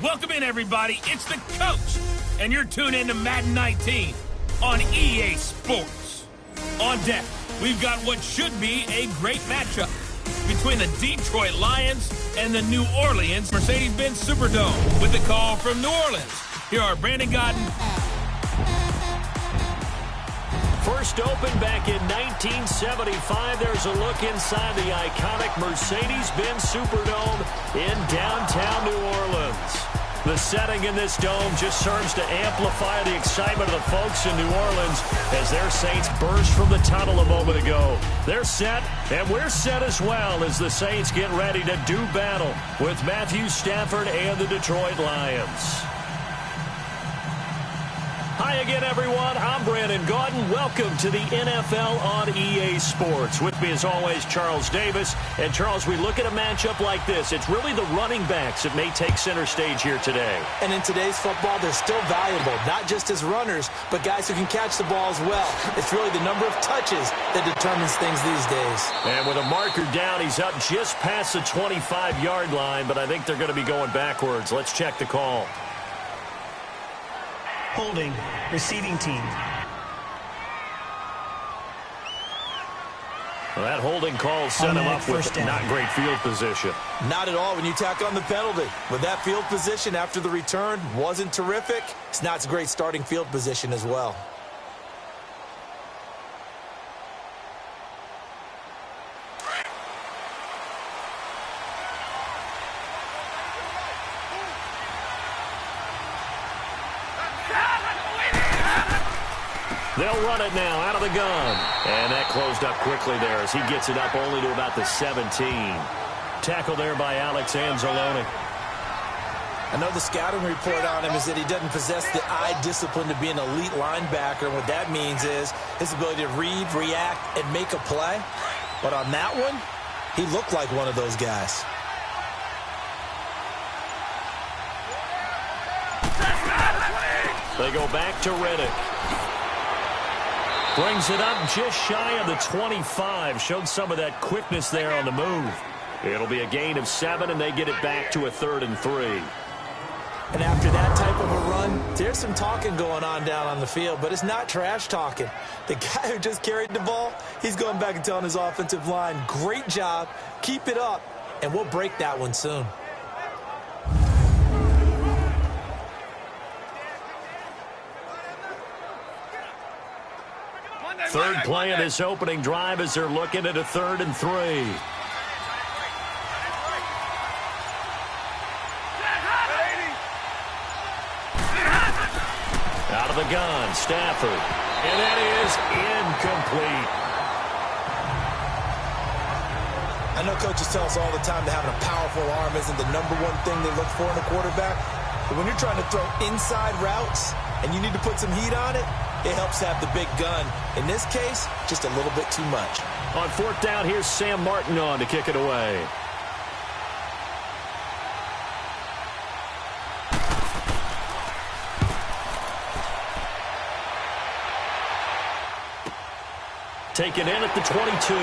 Welcome in, everybody. It's the coach, and you're tuned in to Madden 19 on EA Sports. On deck, we've got what should be a great matchup between the Detroit Lions and the New Orleans Mercedes-Benz Superdome. With the call from New Orleans, here are Brandon Godden. First opened back in 1975, there's a look inside the iconic Mercedes-Benz Superdome in downtown New Orleans. The setting in this dome just serves to amplify the excitement of the folks in New Orleans as their Saints burst from the tunnel a moment ago. They're set, and we're set as well as the Saints get ready to do battle with Matthew Stafford and the Detroit Lions. Hi again, everyone. I'm Brandon Gaudin. Welcome to the NFL on EA Sports. With me, as always, Charles Davis. And, Charles, we look at a matchup like this. It's really the running backs that may take center stage here today. And in today's football, they're still valuable, not just as runners, but guys who can catch the ball as well. It's really the number of touches that determines things these days. And with a marker down, he's up just past the 25-yard line, but I think they're going to be going backwards. Let's check the call. Holding, receiving team. Well, that holding call set him up with not great field position. Not at all when you tack on the penalty. With that field position after the return wasn't terrific, it's not a great starting field position as well. They'll run it now out of the gun. And that closed up quickly there as he gets it up only to about the 17. Tackle there by Alex Anzalone. I know the scouting report on him is that he doesn't possess the eye discipline to be an elite linebacker. And what that means is his ability to read, react, and make a play. But on that one, he looked like one of those guys. They go back to Reddick. Brings it up just shy of the 25. Showed some of that quickness there on the move. It'll be a gain of 7, and they get it back to a 3rd and 3. And after that type of a run, there's some talking going on down on the field, but it's not trash talking. The guy who just carried the ball, he's going back and telling his offensive line, great job, keep it up, and we'll break that one soon. Third play of this opening drive as they're looking at a 3rd and 3. Out of the gun, Stafford. And that is incomplete. I know coaches tell us all the time that having a powerful arm isn't the #1 thing they look for in a quarterback. But when you're trying to throw inside routes and you need to put some heat on it, it helps have the big gun. In this case, just a little bit too much. On 4th down, here's Sam Martin on to kick it away. Taken in at the 22.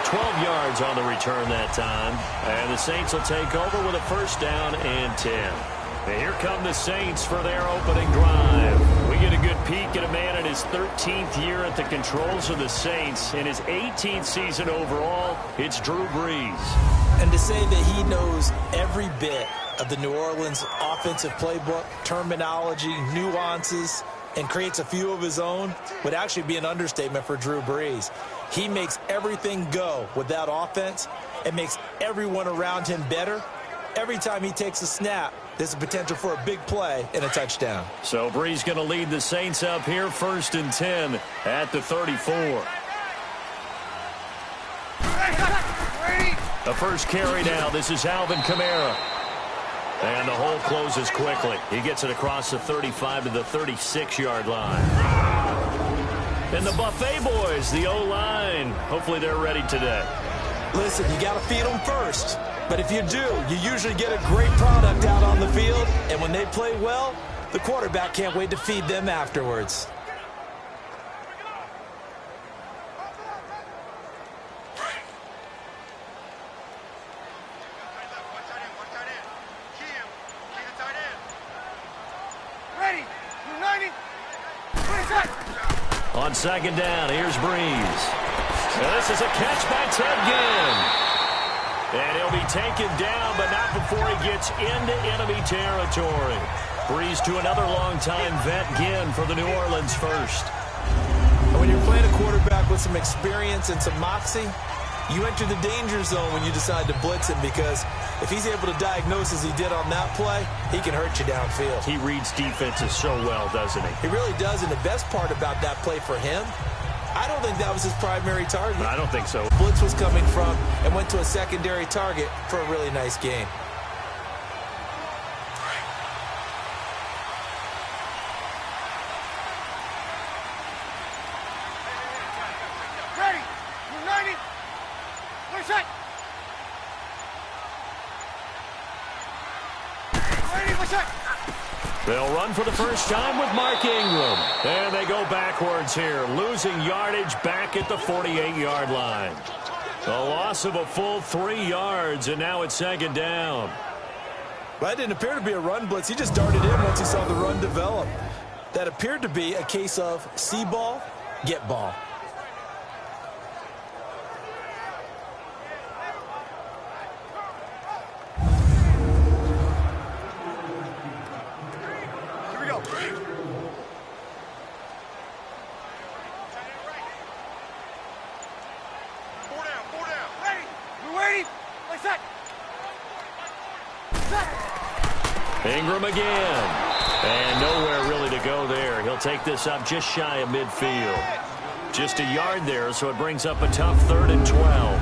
12 yards on the return that time. And the Saints will take over with a 1st down and 10. And here come the Saints for their opening drive. We get a good peek at a man in his 13th year at the controls of the Saints. In his 18th season overall, it's Drew Brees. And to say that he knows every bit of the New Orleans offensive playbook, terminology, nuances, and creates a few of his own would actually be an understatement for Drew Brees. He makes everything go with that offense and makes everyone around him better. Every time he takes a snap, there's a potential for a big play and a touchdown. So Brees going to lead the Saints up here, 1st and 10 at the 34. The first carry now. This is Alvin Kamara. And the hole closes quickly. He gets it across the 35 to the 36-yard line. And the Buffet boys, the O-line, hopefully they're ready today. Listen, you got to feed them first. But if you do, you usually get a great product out on the field. And when they play well, the quarterback can't wait to feed them afterwards. On second down, here's Breeze. And this is a catch by Ted Ginn. And he'll be taken down, but not before he gets into enemy territory. Breeze to another long-time vet, Ginn, for the New Orleans first. When you're playing a quarterback with some experience and some moxie, you enter the danger zone when you decide to blitz him, because if he's able to diagnose as he did on that play, he can hurt you downfield. He reads defenses so well, doesn't he? He really does, and the best part about that play for him, I don't think that was his primary target. I don't think so. Blitz was coming from and went to a secondary target for a really nice gain. They'll run for the first time with Mark Ingram. And they go backwards here, losing yardage back at the 48-yard line. A loss of a full 3 yards, and now it's second down. Well, that didn't appear to be a run blitz. He just darted in once he saw the run develop. That appeared to be a case of see ball, get ball. Ingram again. And nowhere really to go there. He'll take this up just shy of midfield. Just a yard there, so it brings up a tough 3rd and 12.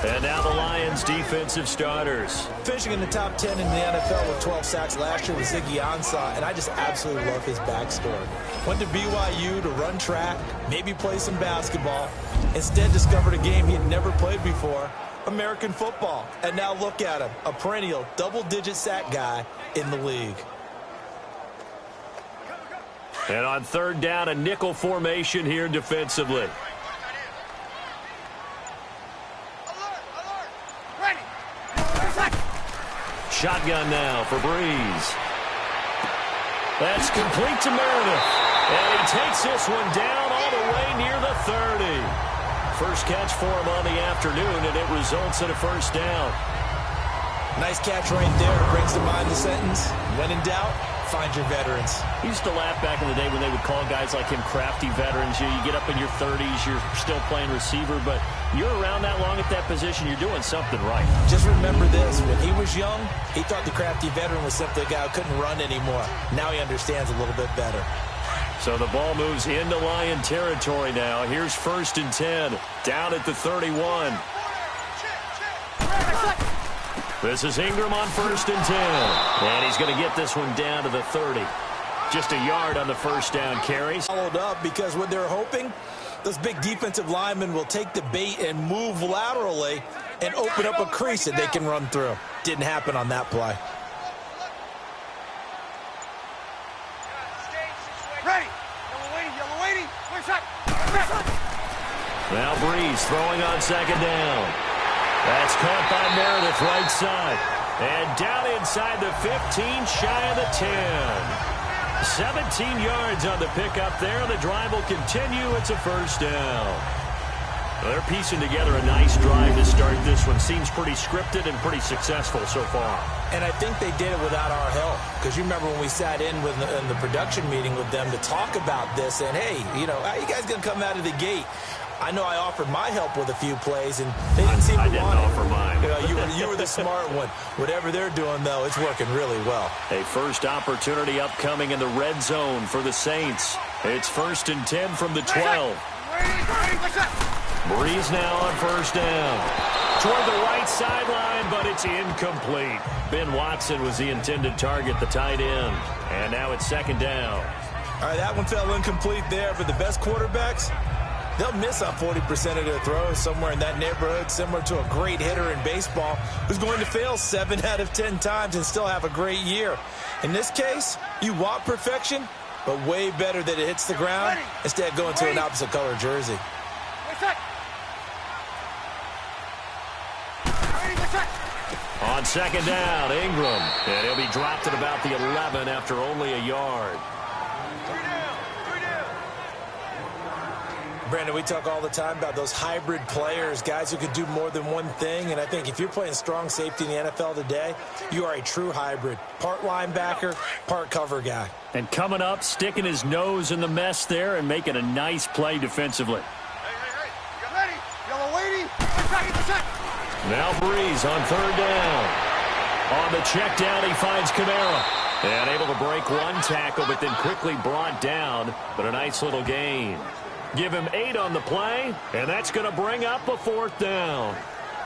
And now the Lions' defensive starters. Finishing in the top 10 in the NFL with 12 sacks last year was Ziggy Ansah, and I just absolutely love his backstory. Went to BYU to run track, maybe play some basketball. Instead discovered a game he had never played before, American football. And now look at him, a perennial double-digit sack guy in the league. And on 3rd down, a nickel formation here defensively. Shotgun now for Breeze. That's complete to Meredith. And he takes this one down all the way near the 30. First catch for him on the afternoon, and it results in a first down. Nice catch right there. Brings to mind the sentence, when in doubt, find your veterans. He used to laugh back in the day when they would call guys like him crafty veterans. You get up in your 30s, you're still playing receiver, but you're around that long at that position, you're doing something right. Just remember this, when he was young, he thought the crafty veteran was simply a guy who couldn't run anymore. Now he understands a little bit better. So the ball moves into Lion territory now. Here's 1st and 10, down at the 31. This is Ingram on 1st and 10. And he's going to get this one down to the 30. Just a yard on the first down carries. Followed up because what they're hoping, those big defensive linemen will take the bait and move laterally and open up a crease that they can run through. Didn't happen on that play. Now Breeze throwing on 2nd down. That's caught by Meredith right side. And down inside the 15, shy of the 10. 17 yards on the pickup there. The drive will continue. It's a first down. Well, they're piecing together a nice drive to start this one. Seems pretty scripted and pretty successful so far. And I think they did it without our help. Because you remember when we sat in the production meeting with them to talk about this. And, hey, you know, how you guys going to come out of the gate? I know I offered my help with a few plays, and they didn't seem to want it. I didn't offer mine. You know, you were the smart one. Whatever they're doing, though, it's working really well. A first opportunity upcoming in the red zone for the Saints. It's 1st and 10 from the 12. Breeze now on 1st down. Toward the right sideline, but it's incomplete. Ben Watson was the intended target, the tight end. And now it's 2nd down. All right, that one fell incomplete there, but the best quarterbacks, they'll miss on 40% of their throws, somewhere in that neighborhood, similar to a great hitter in baseball who's going to fail 7 out of 10 times and still have a great year. In this case, you want perfection, but way better that it hits the ground instead of going to an opposite color jersey. On 2nd down, Ingram. And he'll be dropped at about the 11 after only a yard. Brandon, we talk all the time about those hybrid players, guys who could do more than one thing. And I think if you're playing strong safety in the NFL today, you are a true hybrid. Part linebacker, part cover guy. And coming up, sticking his nose in the mess there and making a nice play defensively. Hey, you ready? Yellow lady, check. Now Breeze on third down. On the check down, he finds Kamara. And able to break one tackle, but then quickly brought down. But a nice little gain. Give him 8 on the play, and that's going to bring up a fourth down.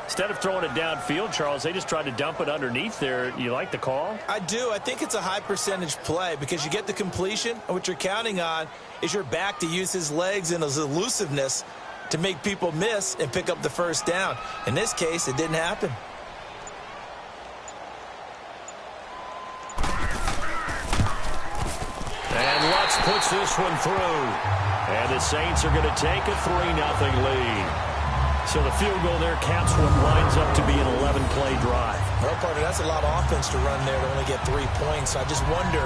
Instead of throwing it downfield, Charles, they just tried to dump it underneath there. You like the call? I do. I think it's a high percentage play because you get the completion, and what you're counting on is your back to use his legs and his elusiveness to make people miss and pick up the first down. In this case, it didn't happen. And Lutz puts this one through. And the Saints are going to take a 3-0 lead. So the field goal there caps what lines up to be an 11-play drive. Well, partner, that's a lot of offense to run there to only get 3 points. So I just wonder,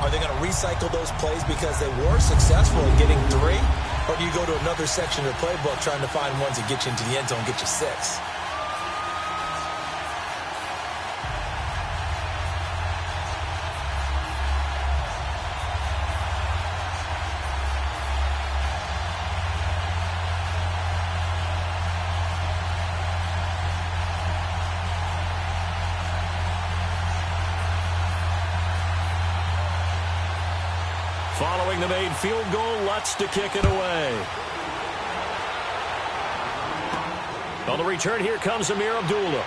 are they going to recycle those plays because they were successful in getting 3? Or do you go to another section of the playbook trying to find ones that get you into the end zone, get you 6? Following the made field goal, Lutz to kick it away. On the return, here comes Amir Abdullah.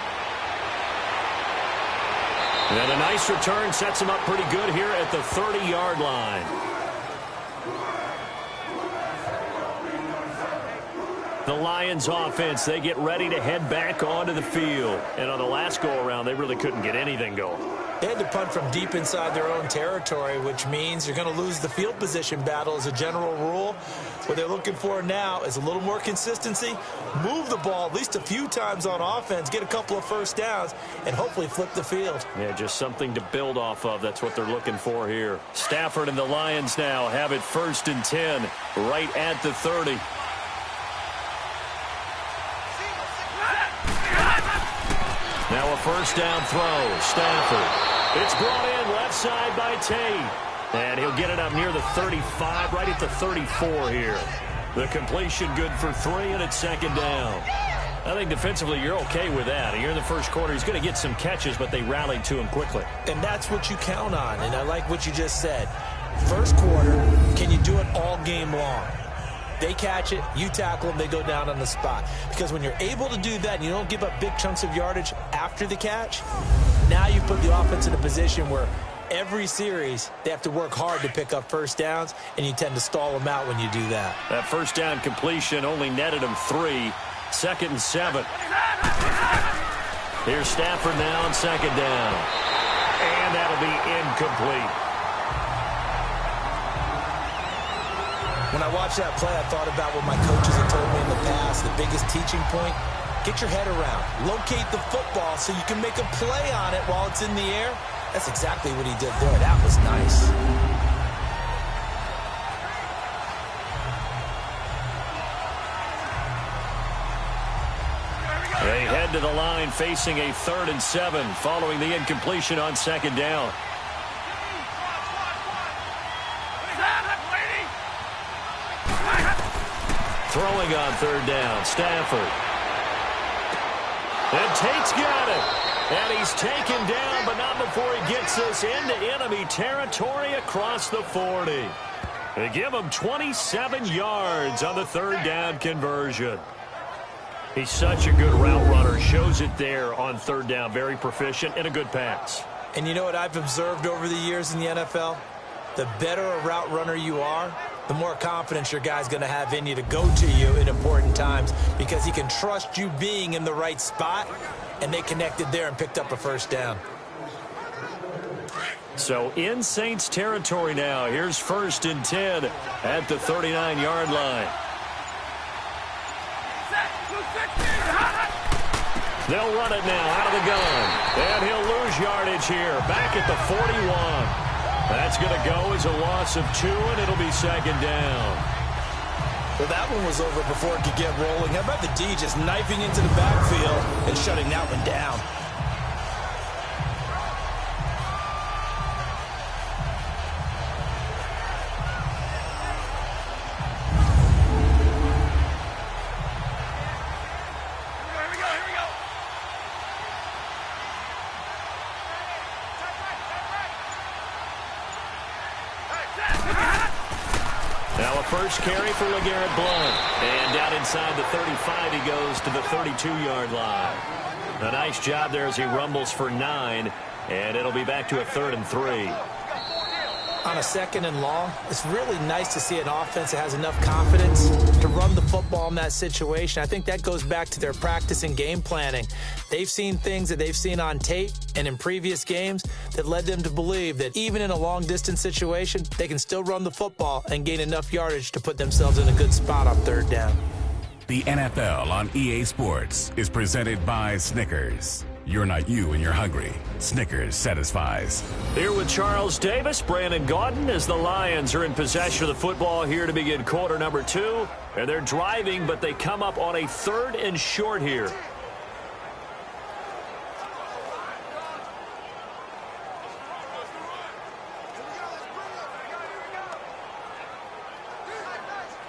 And a nice return sets him up pretty good here at the 30-yard line. The Lions offense, they get ready to head back onto the field. And on the last go-around, they really couldn't get anything going. They had to punt from deep inside their own territory, which means you're going to lose the field position battle as a general rule. What they're looking for now is a little more consistency, move the ball at least a few times on offense, get a couple of first downs, and hopefully flip the field. Yeah, just something to build off of. That's what they're looking for here. Stafford and the Lions now have it 1st and 10, right at the 30. Now a first down throw. Stafford. It's brought in left side by Tate. And he'll get it up near the 35, right at the 34 here. The completion good for 3, and it's 2nd down. I think defensively you're okay with that. You're in the first quarter. He's going to get some catches, but they rallied to him quickly. And that's what you count on, and I like what you just said. First quarter, can you do it all game long? They catch it, you tackle them, they go down on the spot. Because when you're able to do that and you don't give up big chunks of yardage after the catch, now you put the offense in a position where every series they have to work hard to pick up first downs, and you tend to stall them out when you do that. That first down completion only netted him 3. 2nd and 7. Here's Stafford now on 2nd down. And that'll be incomplete. When I watched that play, I thought about what my coaches have told me in the past. The biggest teaching point, get your head around. Locate the football so you can make a play on it while it's in the air. That's exactly what he did there. That was nice. They head to the line facing a 3rd and 7 following the incompletion on 2nd down. Throwing on 3rd down, Stafford. And Tate's got it. And he's taken down, but not before he gets us into enemy territory across the 40. They give him 27 yards on the 3rd down conversion. He's such a good route runner. Shows it there on 3rd down. Very proficient and a good pass. And you know what I've observed over the years in the NFL? The better a route runner you are, the more confidence your guy's going to have in you to go to you in important times because he can trust you being in the right spot, and they connected there and picked up a first down. So in Saints territory now. Here's 1st and 10 at the 39-yard line. They'll run it now out of the gun. And he'll lose yardage here. Back at the 41. That's going to go as a loss of 2, and it'll be 2nd down. Well, that one was over before it could get rolling. How about the D just knifing into the backfield and shutting that one down? Now a first carry for LeGarrette Blount. And down inside the 35, he goes to the 32-yard line. A nice job there as he rumbles for 9. And it'll be back to a 3rd and 3. On a 2nd and long, it's really nice to see an offense that has enough confidence to run the football in that situation. I think that goes back to their practice and game planning. They've seen things that they've seen on tape and in previous games that led them to believe that even in a long-distance situation, they can still run the football and gain enough yardage to put themselves in a good spot on 3rd down. The NFL on EA Sports is presented by Snickers. You're not you when you're hungry. Snickers satisfies. Here with Charles Davis, Brandon Gaudin, as the Lions are in possession of the football here to begin quarter number 2. And they're driving, but they come up on a 3rd and short here.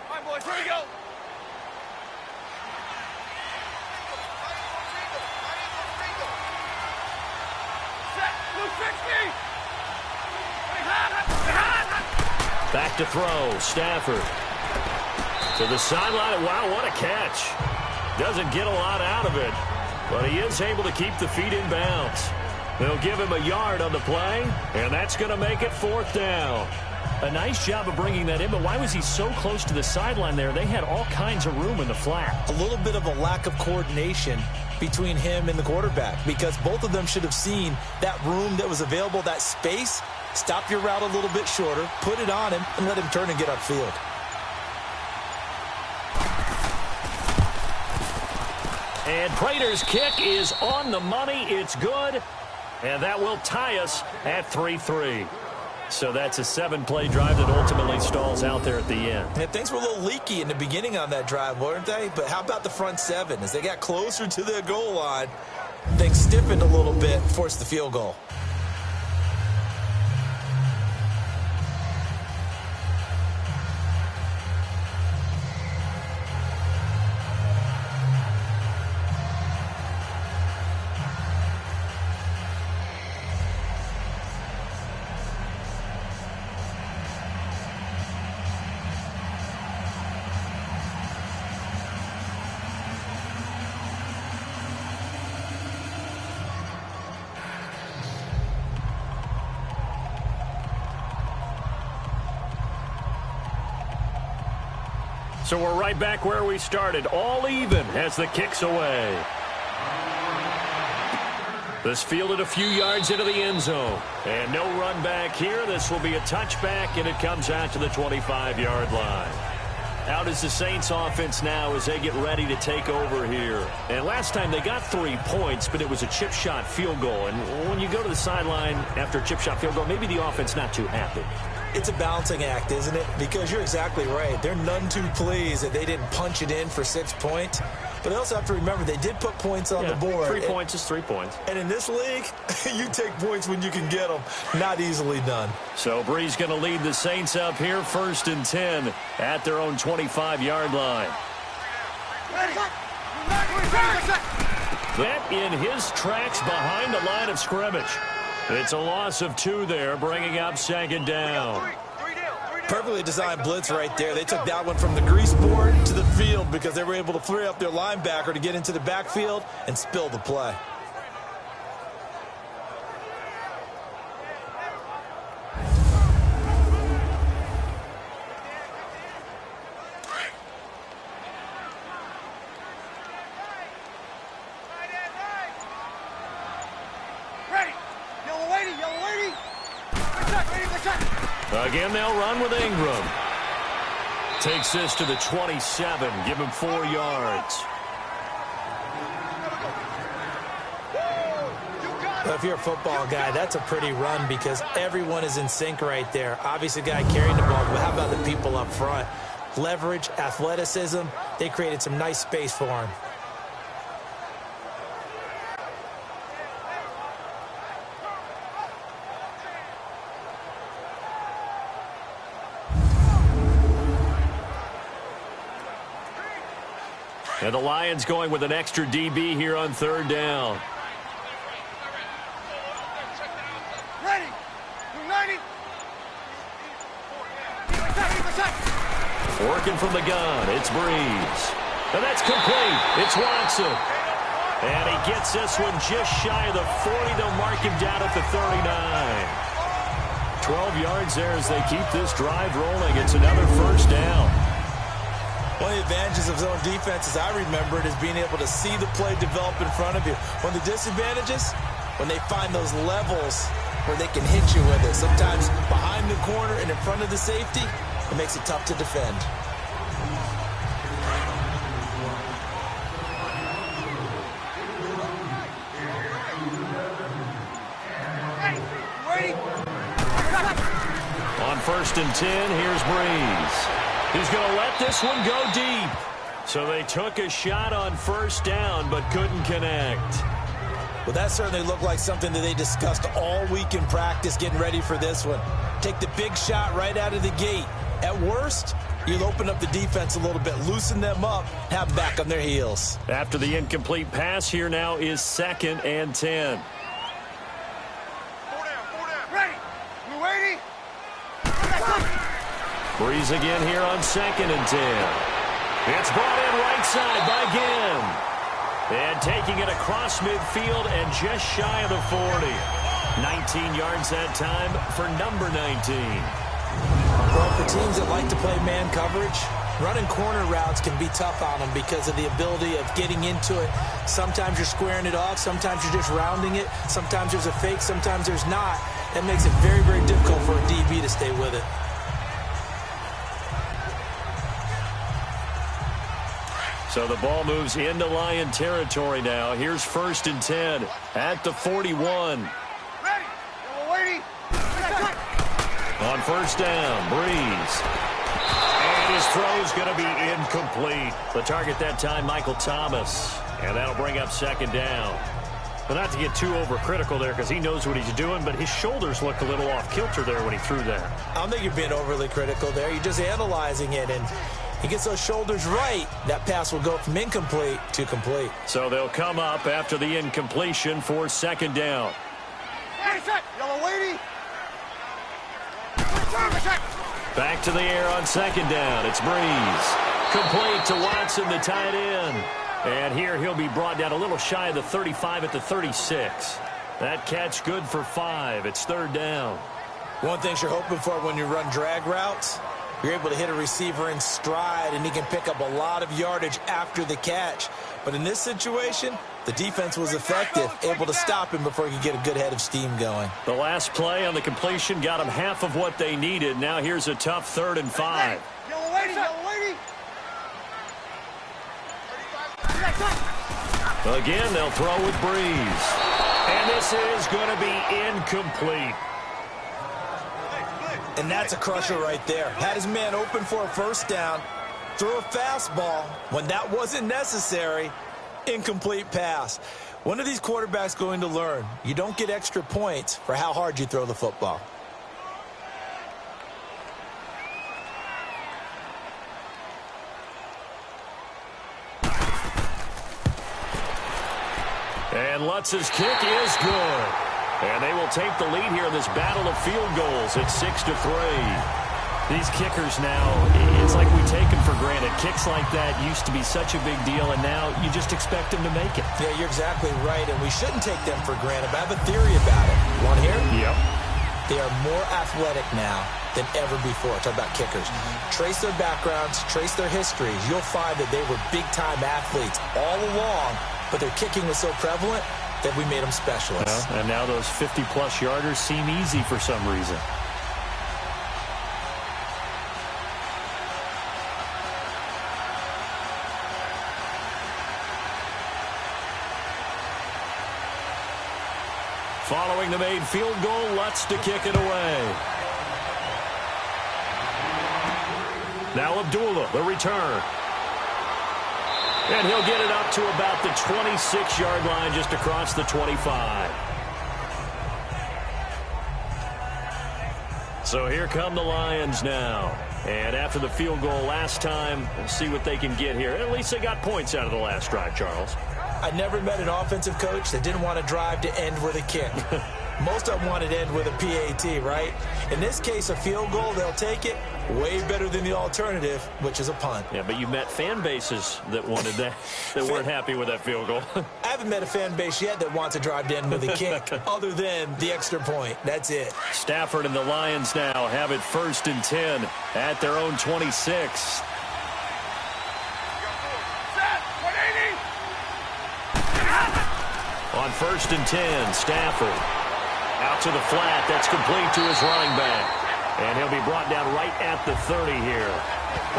All right, boys, here we go. Back to throw, Stafford. To the sideline. Wow, what a catch. Doesn't get a lot out of it, but he is able to keep the feet in bounds. They'll give him a yard on the play, and that's going to make it 4th down. A nice job of bringing that in, but why was he so close to the sideline there? They had all kinds of room in the flat. A little bit of a lack of coordination between him and the quarterback, because both of them should have seen that room that was available, that space. Stop your route a little bit shorter, put it on him, and let him turn and get upfield. And Prater's kick is on the money. It's good. And that will tie us at 3-3. So that's a 7-play drive that ultimately stalls out there at the end. And things were a little leaky in the beginning on that drive, weren't they? But how about the front 7? As they got closer to their goal line, things stiffened a little bit, forced the field goal. So we're right back where we started, all even as the kick's away. This fielded a few yards into the end zone. And no run back here. This will be a touchback, and it comes out to the 25-yard line. Out is the Saints offense now as they get ready to take over here. And last time they got 3 points, but it was a chip shot field goal. And when you go to the sideline after a chip shot field goal, maybe the offense not too happy. It's a balancing act, isn't it? Because you're exactly right. They're none too pleased that they didn't punch it in for 6 points. But they also have to remember they did put points on the board. 3 points is 3 points. And in this league, you take points when you can get them. Not easily done. So Bree's going to lead the Saints up here 1st and 10 at their own 25-yard line. That in his tracks behind the line of scrimmage. It's a loss of 2 there, bringing up 2nd down. Perfectly designed blitz right there. They took that one from the grease board to the field because they were able to free up their linebacker to get into the backfield and spill the play. Again, they'll run with Ingram. Takes this to the 27. Give him 4 yards. Well, if you're a football guy, that's a pretty run because everyone is in sync right there. Obviously, the guy carrying the ball, but how about the people up front? leverage, athleticism. They created some nice space for him. And the Lions going with an extra DB here on third down. Ready. 290. Working from the gun, it's Breeze. And that's complete. It's Watson. And he gets this one just shy of the 40. They'll mark him down at the 39. 12 yards there as they keep this drive rolling. It's another first down. One of the advantages of zone defense, as I remember it, is being able to see the play develop in front of you. One of the disadvantages, when they find those levels where they can hit you with it. Sometimes behind the corner and in front of the safety, it makes it tough to defend. On 1st and 10, here's Breeze. He's going to let this one go deep. So they took a shot on first down, but couldn't connect. Well, that certainly looked like something that they discussed all week in practice getting ready for this one. Take the big shot right out of the gate. At worst, you'll open up the defense a little bit, loosen them up, have them back on their heels. After the incomplete pass, here now is 2nd and 10. 4 down. Ready. 280. Breeze again here on 2nd and 10. It's brought in right side by Ginn. And taking it across midfield and just shy of the 40. 19 yards that time for number 19. Well, for teams that like to play man coverage, running corner routes can be tough on them because of the ability of getting into it. Sometimes you're squaring it off. Sometimes you're just rounding it. Sometimes there's a fake. Sometimes there's not. That makes it very, very difficult for a DB to stay with it. So the ball moves into Lion territory now. Here's 1st and 10 at the 41. Ready. Yellow lady. On first down, Breeze. And his throw's going to be incomplete. The target that time, Michael Thomas. And that'll bring up 2nd down. But not to get too overcritical there because he knows what he's doing, but his shoulders looked a little off kilter there when he threw that. I don't think you're being overly critical there. You're just analyzing it, and he gets those shoulders right, that pass will go from incomplete to complete. So they'll come up after the incompletion for 2nd down. Ready, set. Yellow lady. Back to the air on 2nd down. It's Breeze. Complete to Watson, the tight end. And here he'll be brought down a little shy of the 35 at the 36. That catch good for 5. It's 3rd down. One thing you're hoping for when you run drag routes, you're able to hit a receiver in stride, and he can pick up a lot of yardage after the catch. But in this situation, the defense was effective, able to stop him before he could get a good head of steam going. The last play on the completion got them half of what they needed. Now here's a tough 3rd and 5. Yellow lady. Yellow lady. Again, they'll throw with Breeze. And this is going to be incomplete. And that's a crusher right there. Had his man open for a first down, threw a fastball when that wasn't necessary, incomplete pass. One of these quarterbacks going to learn, you don't get extra points for how hard you throw the football. And Lutz's kick is good. And they will take the lead here in this battle of field goals at 6-3. These kickers now, it's like we take them for granted. Kicks like that used to be such a big deal, and now you just expect them to make it. Yeah, you're exactly right, and we shouldn't take them for granted. But I have a theory about it. You want to hear? Yep. They are more athletic now than ever before. Talk about kickers. Trace their backgrounds, trace their histories. You'll find that they were big-time athletes all along, but their kicking was so prevalent that we made them specialists. Well, and now those 50-plus yarders seem easy for some reason. Following the made field goal, Lutz to kick it away. Now Abdullah, the return. And he'll get it up to about the 26-yard line, just across the 25. So here come the Lions now. And after the field goal last time, we'll see what they can get here. At least they got points out of the last drive, Charles. I never met an offensive coach that didn't want to drive to end with a kick. Most of them wanted to end with a PAT, right? In this case, a field goal, they'll take it. Way better than the alternative, which is a punt. Yeah, but you met fan bases that wanted that, that weren't happy with that field goal. I haven't met a fan base yet that wants to drive to end with a kick, other than the extra point. That's it. Stafford and the Lions now have it 1st and 10 at their own 26. On 1st and 10, Stafford out to the flat. That's complete to his running back. And he'll be brought down right at the 30 here.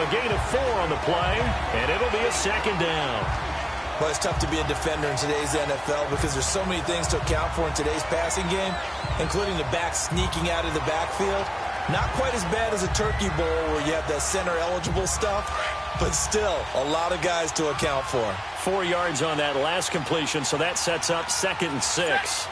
A gain of 4 on the play, and it'll be a 2nd down. Well, it's tough to be a defender in today's NFL because there's so many things to account for in today's passing game, including the back sneaking out of the backfield. Not quite as bad as a turkey bowl where you have that center-eligible stuff, but still a lot of guys to account for. 4 yards on that last completion, so that sets up 2nd and 6.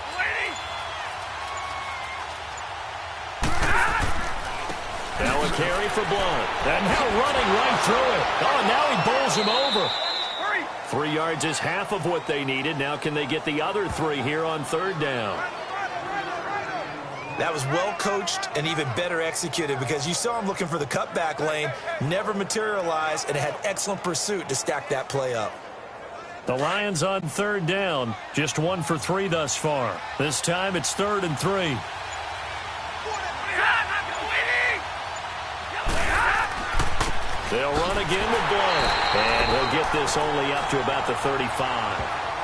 Now a carry for Blunt. And now running right through it. Oh, now he bowls him over. 3 yards is half of what they needed. Now can they get the other 3 here on 3rd down? That was well coached and even better executed because you saw him looking for the cutback lane, never materialized, and had excellent pursuit to stack that play up. The Lions on 3rd down. Just 1 for 3 thus far. This time it's 3rd and 3. They'll run again with Blunt. And he'll get this only up to about the 35.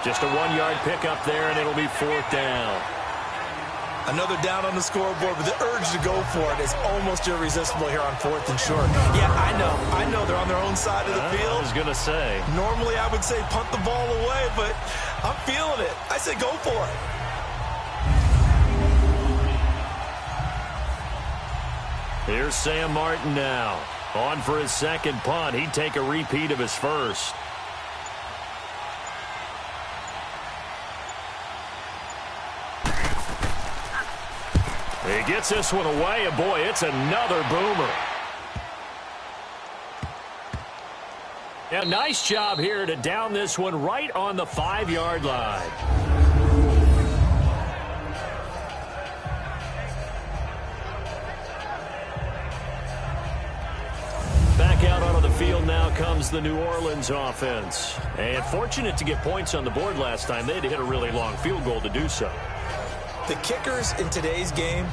Just a 1-yard pickup there, and it'll be 4th down. Another down on the scoreboard, but the urge to go for it is almost irresistible here on 4th and short. Yeah, I know they're on their own side of the field. I was going to say. Normally I would say punt the ball away, but I'm feeling it. I say go for it. Here's Sam Martin now. On for his 2nd punt. He'd take a repeat of his first. He gets this one away, and boy, it's another boomer. Yeah, nice job here to down this one right on the 5-yard line. Back out onto the field now comes the New Orleans offense. And fortunate to get points on the board last time. They had to hit a really long field goal to do so. The kickers in today's game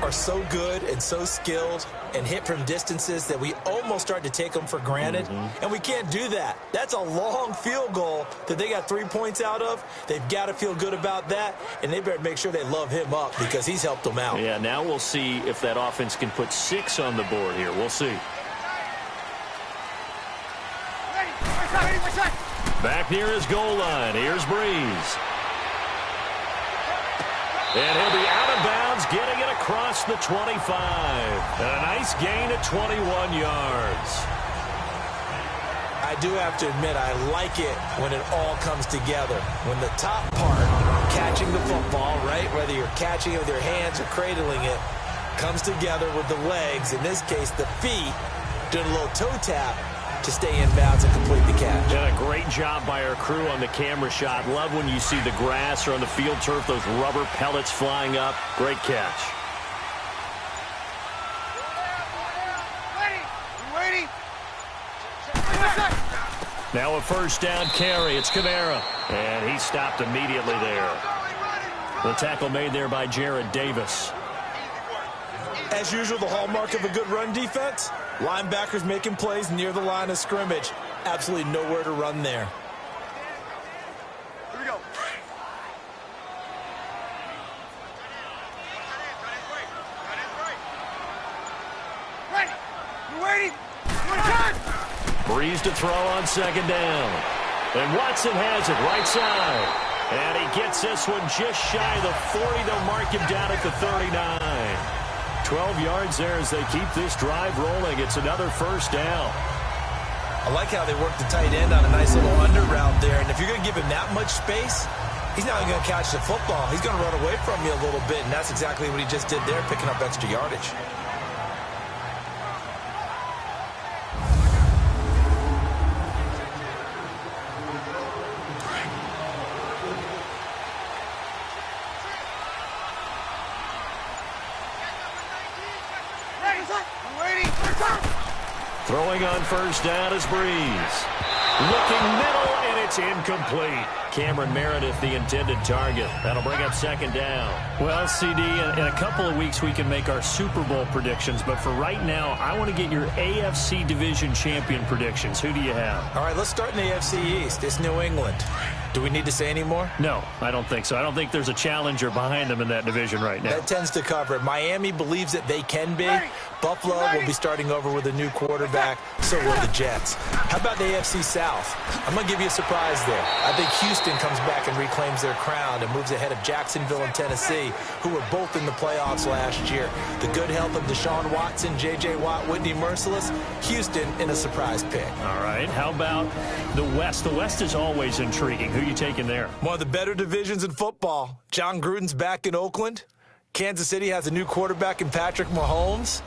are so good and so skilled and hit from distances that we almost start to take them for granted. And we can't do that. That's a long field goal that they got 3 points out of. They've got to feel good about that, and they better make sure they love him up because he's helped them out. Yeah, now we'll see if that offense can put 6 on the board here. We'll see. Back near his goal line. Here's Breeze. And he'll be out of bounds, getting it across the 25. And a nice gain of 21 yards. I do have to admit, I like it when it all comes together. When the top part, catching the football, right, whether you're catching it with your hands or cradling it, comes together with the legs, in this case the feet, doing a little toe tap to stay in bounds and complete the catch. Did a great job by our crew on the camera shot. Love when you see the grass or on the field turf, those rubber pellets flying up. Great catch. Now a 1st down carry. It's Kamara. And he stopped immediately there. The tackle made there by Jared Davis. As usual, the hallmark of a good run defense, linebackers making plays near the line of scrimmage. Absolutely nowhere to run there. Here we go. Ready. You waiting? Breeze to throw on 2nd down. And Watson has it right side. And he gets this one just shy of the 40. They'll mark him down at the 39. 12 yards there as they keep this drive rolling. It's another first down. I like how they work the tight end on a nice little under route there. And if you're going to give him that much space, he's not going to catch the football. He's going to run away from you a little bit, and that's exactly what he just did there, picking up extra yardage. Throwing on first down is Breeze. Looking middle, and it's incomplete. Cameron Meredith, the intended target. That'll bring up second down. Well, CD, in a couple of weeks we can make our Super Bowl predictions, but for right now, I want to get your AFC Division Champion predictions. Who do you have? All right, let's start in the AFC East. It's New England. Do we need to say any more? No, I don't think so. I don't think there's a challenger behind them in that division right now. That tends to cover it. Miami believes that they can be. Buffalo will be starting over with a new quarterback. So will the Jets. How about the AFC South? I'm going to give you a surprise there. I think Houston comes back and reclaims their crown and moves ahead of Jacksonville and Tennessee, who were both in the playoffs last year. The good health of Deshaun Watson, J.J. Watt, Whitney Merciless. Houston in a surprise pick. All right. How about the West? The West is always intriguing. Who are you taking there? One of the better divisions in football. John Gruden's back in Oakland. Kansas City has a new quarterback in Patrick Mahomes.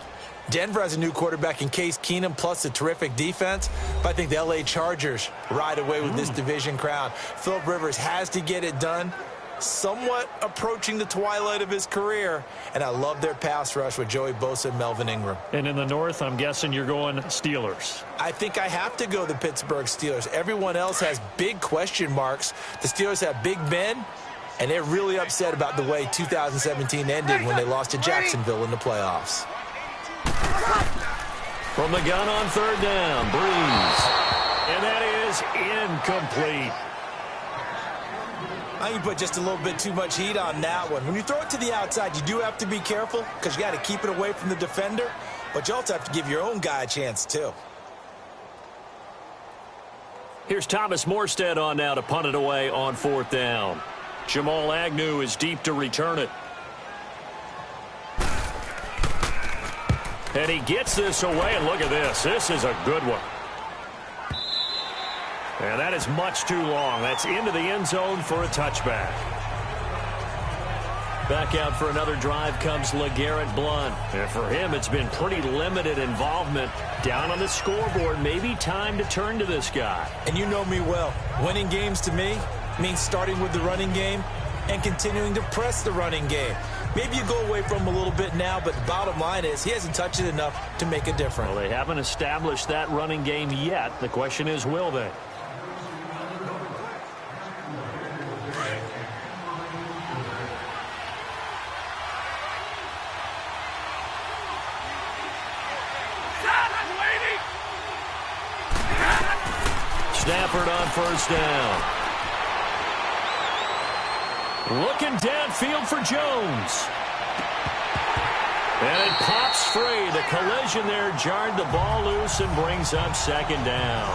Denver has a new quarterback in Case Keenum, plus a terrific defense. But I think the L.A. Chargers ride away with this division crown. Philip Rivers has to get it done. Somewhat approaching the twilight of his career. And I love their pass rush with Joey Bosa and Melvin Ingram. And in the North, I'm guessing you're going Steelers. I think I have to go the Pittsburgh Steelers. Everyone else has big question marks. The Steelers have Big Ben, and they're really upset about the way 2017 ended when they lost to Jacksonville in the playoffs. From the gun on third down, Breeze. And that is incomplete. I think you put just a little bit too much heat on that one. When you throw it to the outside, you do have to be careful because you got to keep it away from the defender, but you also have to give your own guy a chance too. Here's Thomas Morstead on now to punt it away on fourth down. Jamal Agnew is deep to return it. And he gets this away, and look at this. This is a good one. And that is much too long. That's into the end zone for a touchback. Back out for another drive comes LeGarrette Blount. And for him, it's been pretty limited involvement. Down on the scoreboard, maybe time to turn to this guy. And you know me well. Winning games to me means starting with the running game and continuing to press the running game. Maybe you go away from him a little bit now, but the bottom line is he hasn't touched it enough to make a difference. Well, they haven't established that running game yet. The question is, will they? Stafford on first down. Looking downfield for Jones. And it pops free. The collision there jarred the ball loose and brings up second down.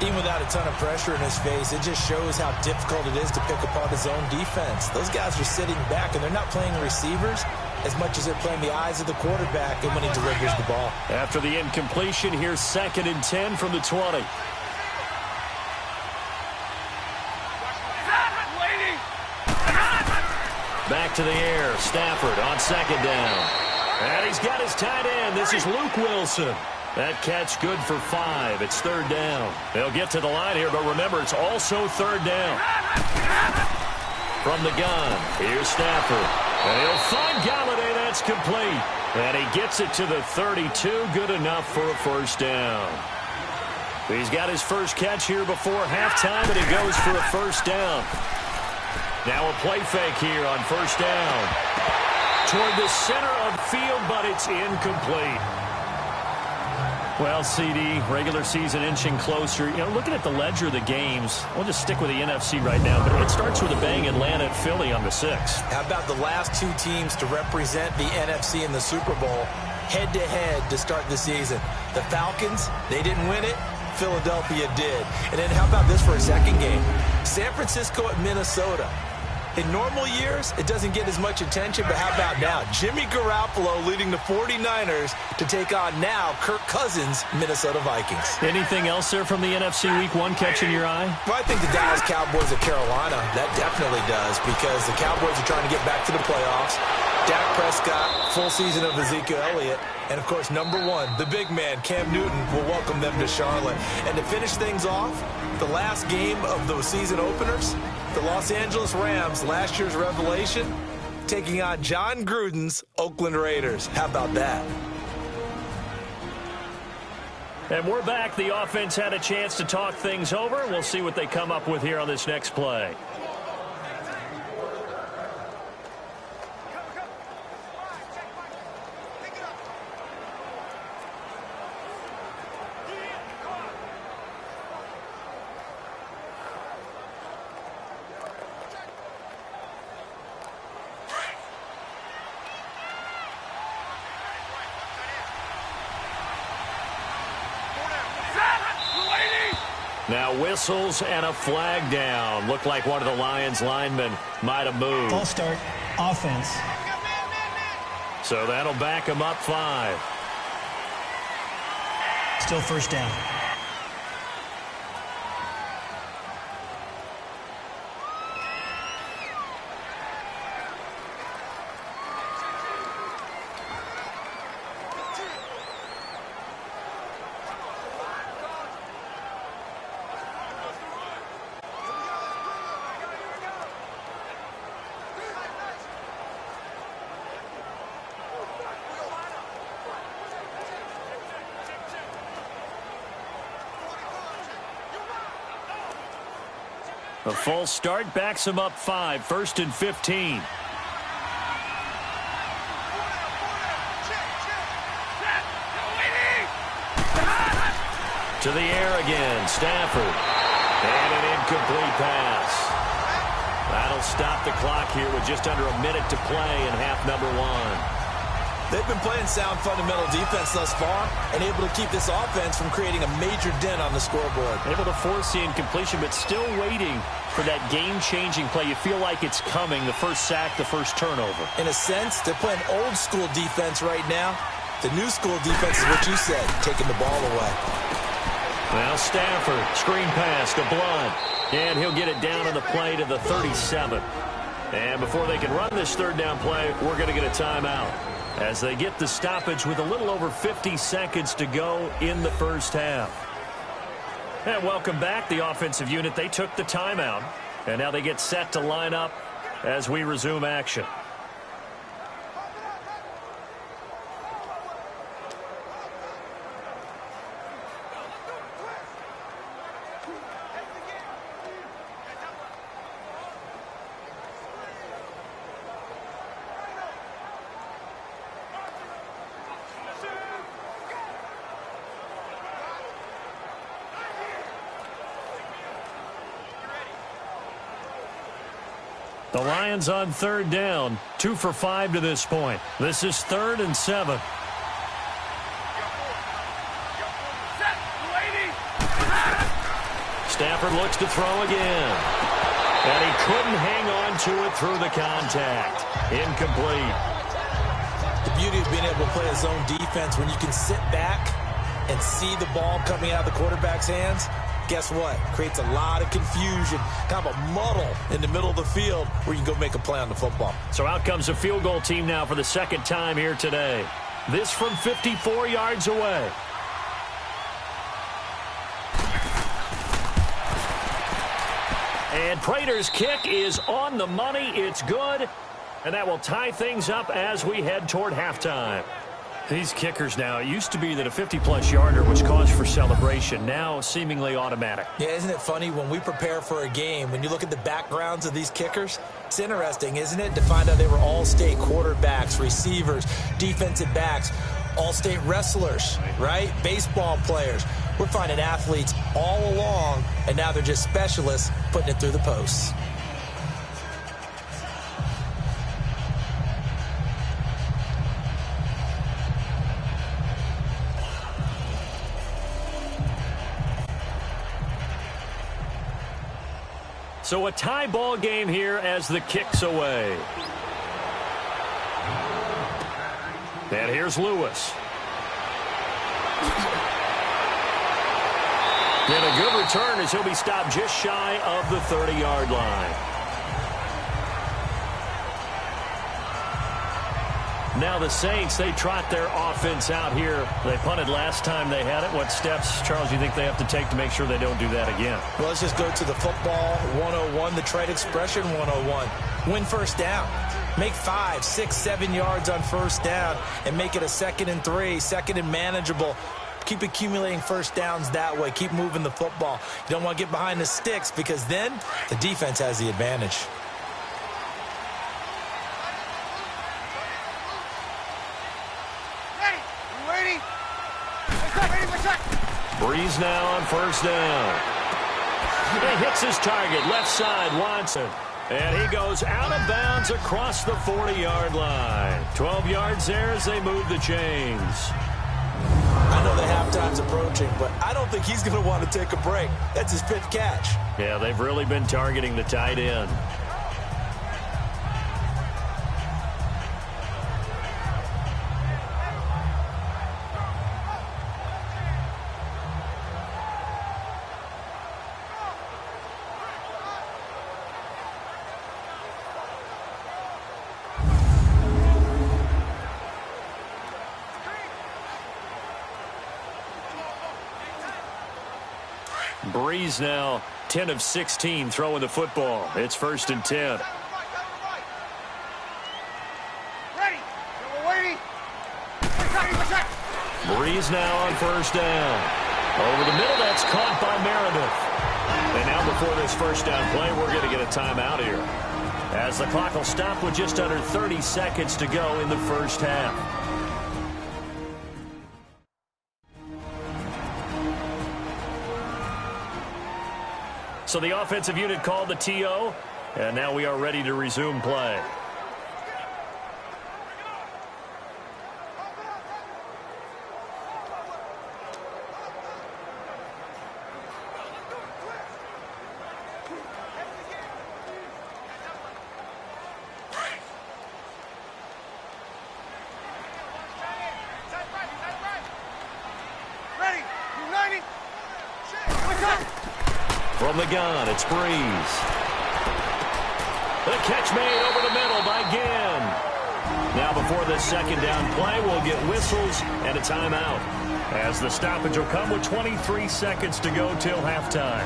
Even without a ton of pressure in his face, it just shows how difficult it is to pick apart his own defense. Those guys are sitting back, and they're not playing receivers as much as they're playing the eyes of the quarterback and when he delivers the ball. After the incompletion, here's 2nd and 10 from the 20. Back to the air. Stafford on second down. And he's got his tight end. This is Luke Wilson. That catch good for 5. It's third down. They'll get to the line here, but remember, it's also third down. From the gun, here's Stafford. And he'll find Galladay. That's complete. And he gets it to the 32. Good enough for a first down. He's got his first catch here before halftime, and he goes for a first down. Now a play fake here on first down. Toward the center of field, but it's incomplete. Well, CD, regular season inching closer. You know, looking at the ledger of the games, we'll just stick with the NFC right now, but it starts with a bang, Atlanta and Philly on the 6th. How about the last two teams to represent the NFC in the Super Bowl head-to-head to start the season? The Falcons, they didn't win it. Philadelphia did. And then how about this for a second game? San Francisco at Minnesota. In normal years, it doesn't get as much attention, but how about now? Jimmy Garoppolo leading the 49ers to take on now Kirk Cousins' Minnesota Vikings. Anything else there from the NFC Week 1 catching your eye? Well, I think the Dallas Cowboys at Carolina, that definitely does, because the Cowboys are trying to get back to the playoffs. Dak Prescott, full season of Ezekiel Elliott, and, of course, number 1, the big man, Cam Newton, will welcome them to Charlotte. And to finish things off, the last game of the season openers, the Los Angeles Rams, last year's revelation, taking on John Gruden's Oakland Raiders. How about that? And we're back. The offense had a chance to talk things over. We'll see what they come up with here on this next play. Now whistles and a flag down. Looked like one of the Lions linemen might have moved. False start, offense. So that'll back him up 5. Still first down. A full start backs him up 5, 1st and 15. To the air again, Stafford. And an incomplete pass. That'll stop the clock here with just under a minute to play in half number 1. They've been playing sound fundamental defense thus far and able to keep this offense from creating a major dent on the scoreboard. Able to force the incompletion, but still waiting for that game-changing play. You feel like it's coming, the first sack, the first turnover. In a sense, they're playing old-school defense right now. The new-school defense is what you said, taking the ball away. Now Stafford, screen pass to Blunt, and he'll get it down on the play to the 37. And before they can run this third down play, we're going to get a timeout as they get the stoppage with a little over 50 seconds to go in the first half. And welcome back, the offensive unit. They took the timeout, and now they get set to line up as we resume action. The Lions on third down, 2 for 5 to this point. This is 3rd and 7. Stafford looks to throw again. And he couldn't hang on to it through the contact. Incomplete. The beauty of being able to play a zone defense when you can sit back and see the ball coming out of the quarterback's hands, guess what? Creates a lot of confusion, kind of a muddle in the middle of the field where you can go make a play on the football. So out comes a field goal team now for the second time here today. This from 54 yards away. And Prater's kick is on the money. It's good. And that will tie things up as we head toward halftime. These kickers now, it used to be that a 50-plus yarder was cause for celebration. Now seemingly automatic. Yeah, isn't it funny when we prepare for a game, when you look at the backgrounds of these kickers, it's interesting, isn't it, to find out they were all-state quarterbacks, receivers, defensive backs, all-state wrestlers, right? Baseball players. We're finding athletes all along, and now they're just specialists putting it through the posts. So a tie ball game here as the kick's away. And here's Lewis. And a good return as he'll be stopped just shy of the 30-yard line. Now the Saints, they trot their offense out here. They punted last time they had it. What steps, Charles, do you think they have to take to make sure they don't do that again? Well, let's just go to the football 101, the trade expression 101. Win first down. Make 5, 6, 7 yards on first down and make it a 2nd and 3, 2nd and manageable. Keep accumulating first downs that way. Keep moving the football. You don't want to get behind the sticks because then the defense has the advantage. Breeze now on first down. He hits his target, left side, Watson. And he goes out of bounds across the 40-yard line. 12 yards there as they move the chains. I know the halftime's approaching, but I don't think he's going to want to take a break. That's his fifth catch. Yeah, they've really been targeting the tight end. Breeze now 10 of 16 throwing the football. It's 1st and 10. Breeze now on first down. Over the middle, that's caught by Meredith. And now before this first down play, we're going to get a timeout here, as the clock will stop with just under 30 seconds to go in the first half. So the offensive unit called the TO, and now we are ready to resume play. From the gun, it's Breeze. The catch made over the middle by Ginn. Now before this second down play, we'll get whistles and a timeout, as the stoppage will come with 23 seconds to go till halftime.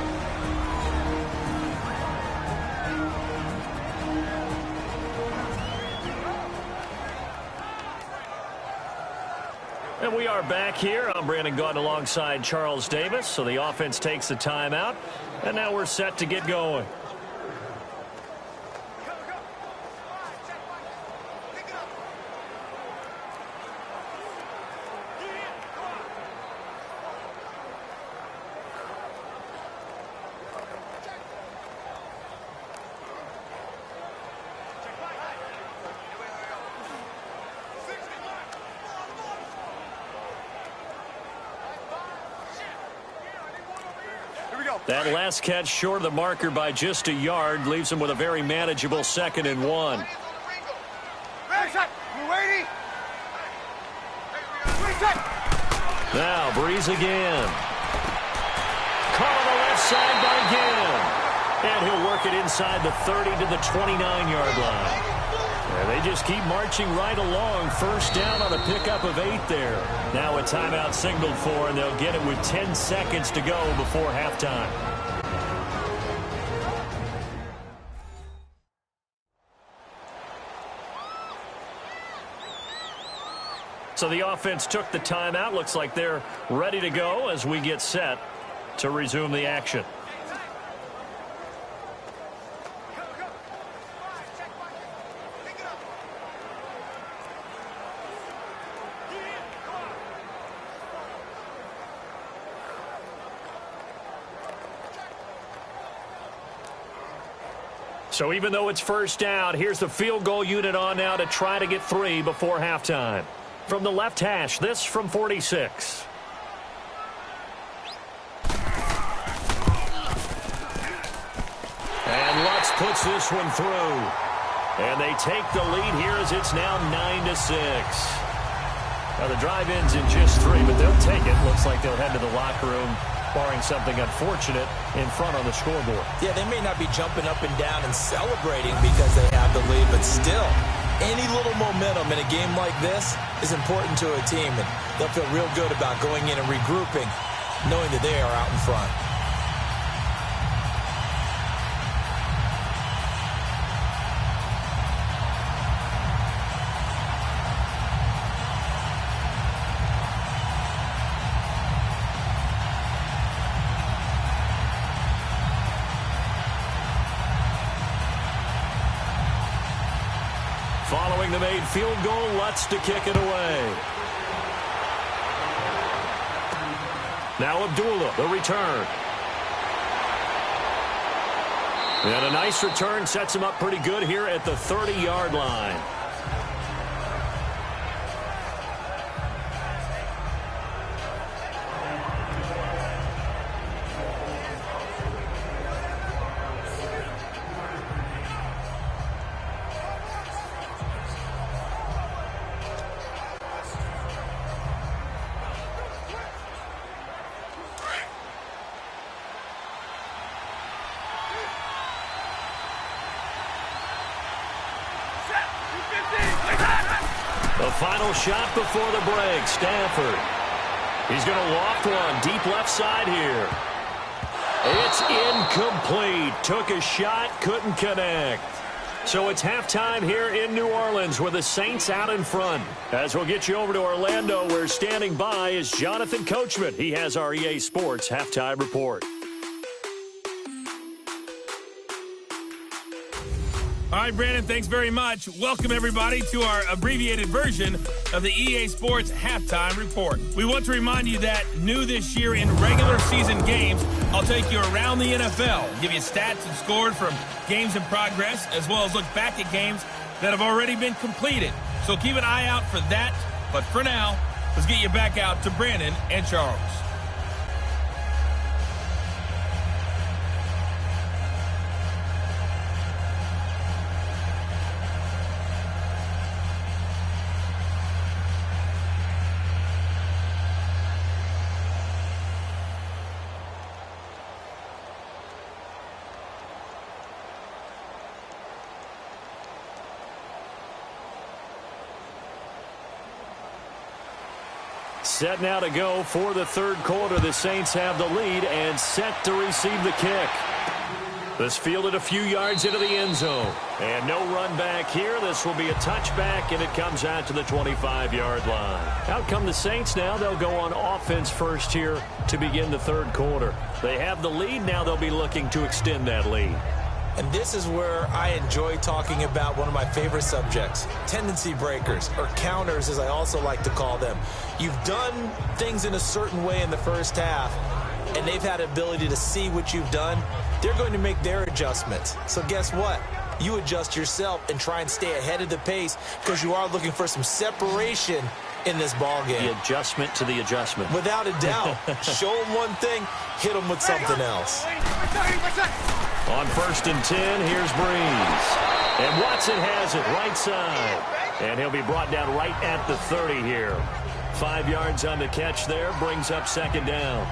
And we are back here. I'm Brandon Gaudin alongside Charles Davis. So the offense takes the timeout, and now we're set to get going. That last catch short of the marker by just a yard leaves him with a very manageable 2nd and 1. Now Breeze again. Caught on the left side by Ginn. And he'll work it inside the 30 to the 29-yard line. And they just keep marching right along. First down on a pickup of 8 there. Now a timeout signaled for, and they'll get it with 10 seconds to go before halftime. So the offense took the timeout. Looks like they're ready to go as we get set to resume the action. So even though it's first down, here's the field goal unit on now to try to get 3 before halftime. From the left hash, this from 46. And puts this one through. And they take the lead here as it's now 9-6. Now the drive ends in just 3, but they'll take it. Looks like they'll head to the locker room, barring something unfortunate, in front on the scoreboard. Yeah, they may not be jumping up and down and celebrating because they have the lead, but still, any little momentum in a game like this is important to a team, and they'll feel real good about going in and regrouping, knowing that they are out in front. Following the made field goal, Lutz to kick it away. Now Abdullah, the return. And a nice return sets him up pretty good here at the 30-yard line. The final shot before the break, Stafford. He's going to loft one deep left side here. It's incomplete. Took a shot, couldn't connect. So it's halftime here in New Orleans with the Saints out in front. As we'll get you over to Orlando, where standing by is Jonathan Coachman. He has our EA Sports halftime report. All right, Brandon, thanks very much. Welcome, everybody, to our abbreviated version of the EA Sports Halftime Report. We want to remind you that new this year in regular season games, I'll take you around the NFL, give you stats and scores from games in progress, as well as look back at games that have already been completed. So keep an eye out for that. But for now, let's get you back out to Brandon and Charles. Set now to go for the third quarter. The Saints have the lead and set to receive the kick. This fielded a few yards into the end zone. And no run back here. This will be a touchback, and it comes out to the 25-yard line. Out come the Saints now. They'll go on offense first here to begin the third quarter. They have the lead. Now they'll be looking to extend that lead. And this is where I enjoy talking about one of my favorite subjects, tendency breakers, or counters as I also like to call them. You've done things in a certain way in the first half, and they've had ability to see what you've done. They're going to make their adjustments. So guess what? You adjust yourself and try and stay ahead of the pace because you are looking for some separation in this ball game. The adjustment to the adjustment. Without a doubt. Show them one thing, hit them with something else. On 1st and 10, here's Breeze. And Watson has it right side. And he'll be brought down right at the 30 here. 5 yards on the catch there, brings up second down.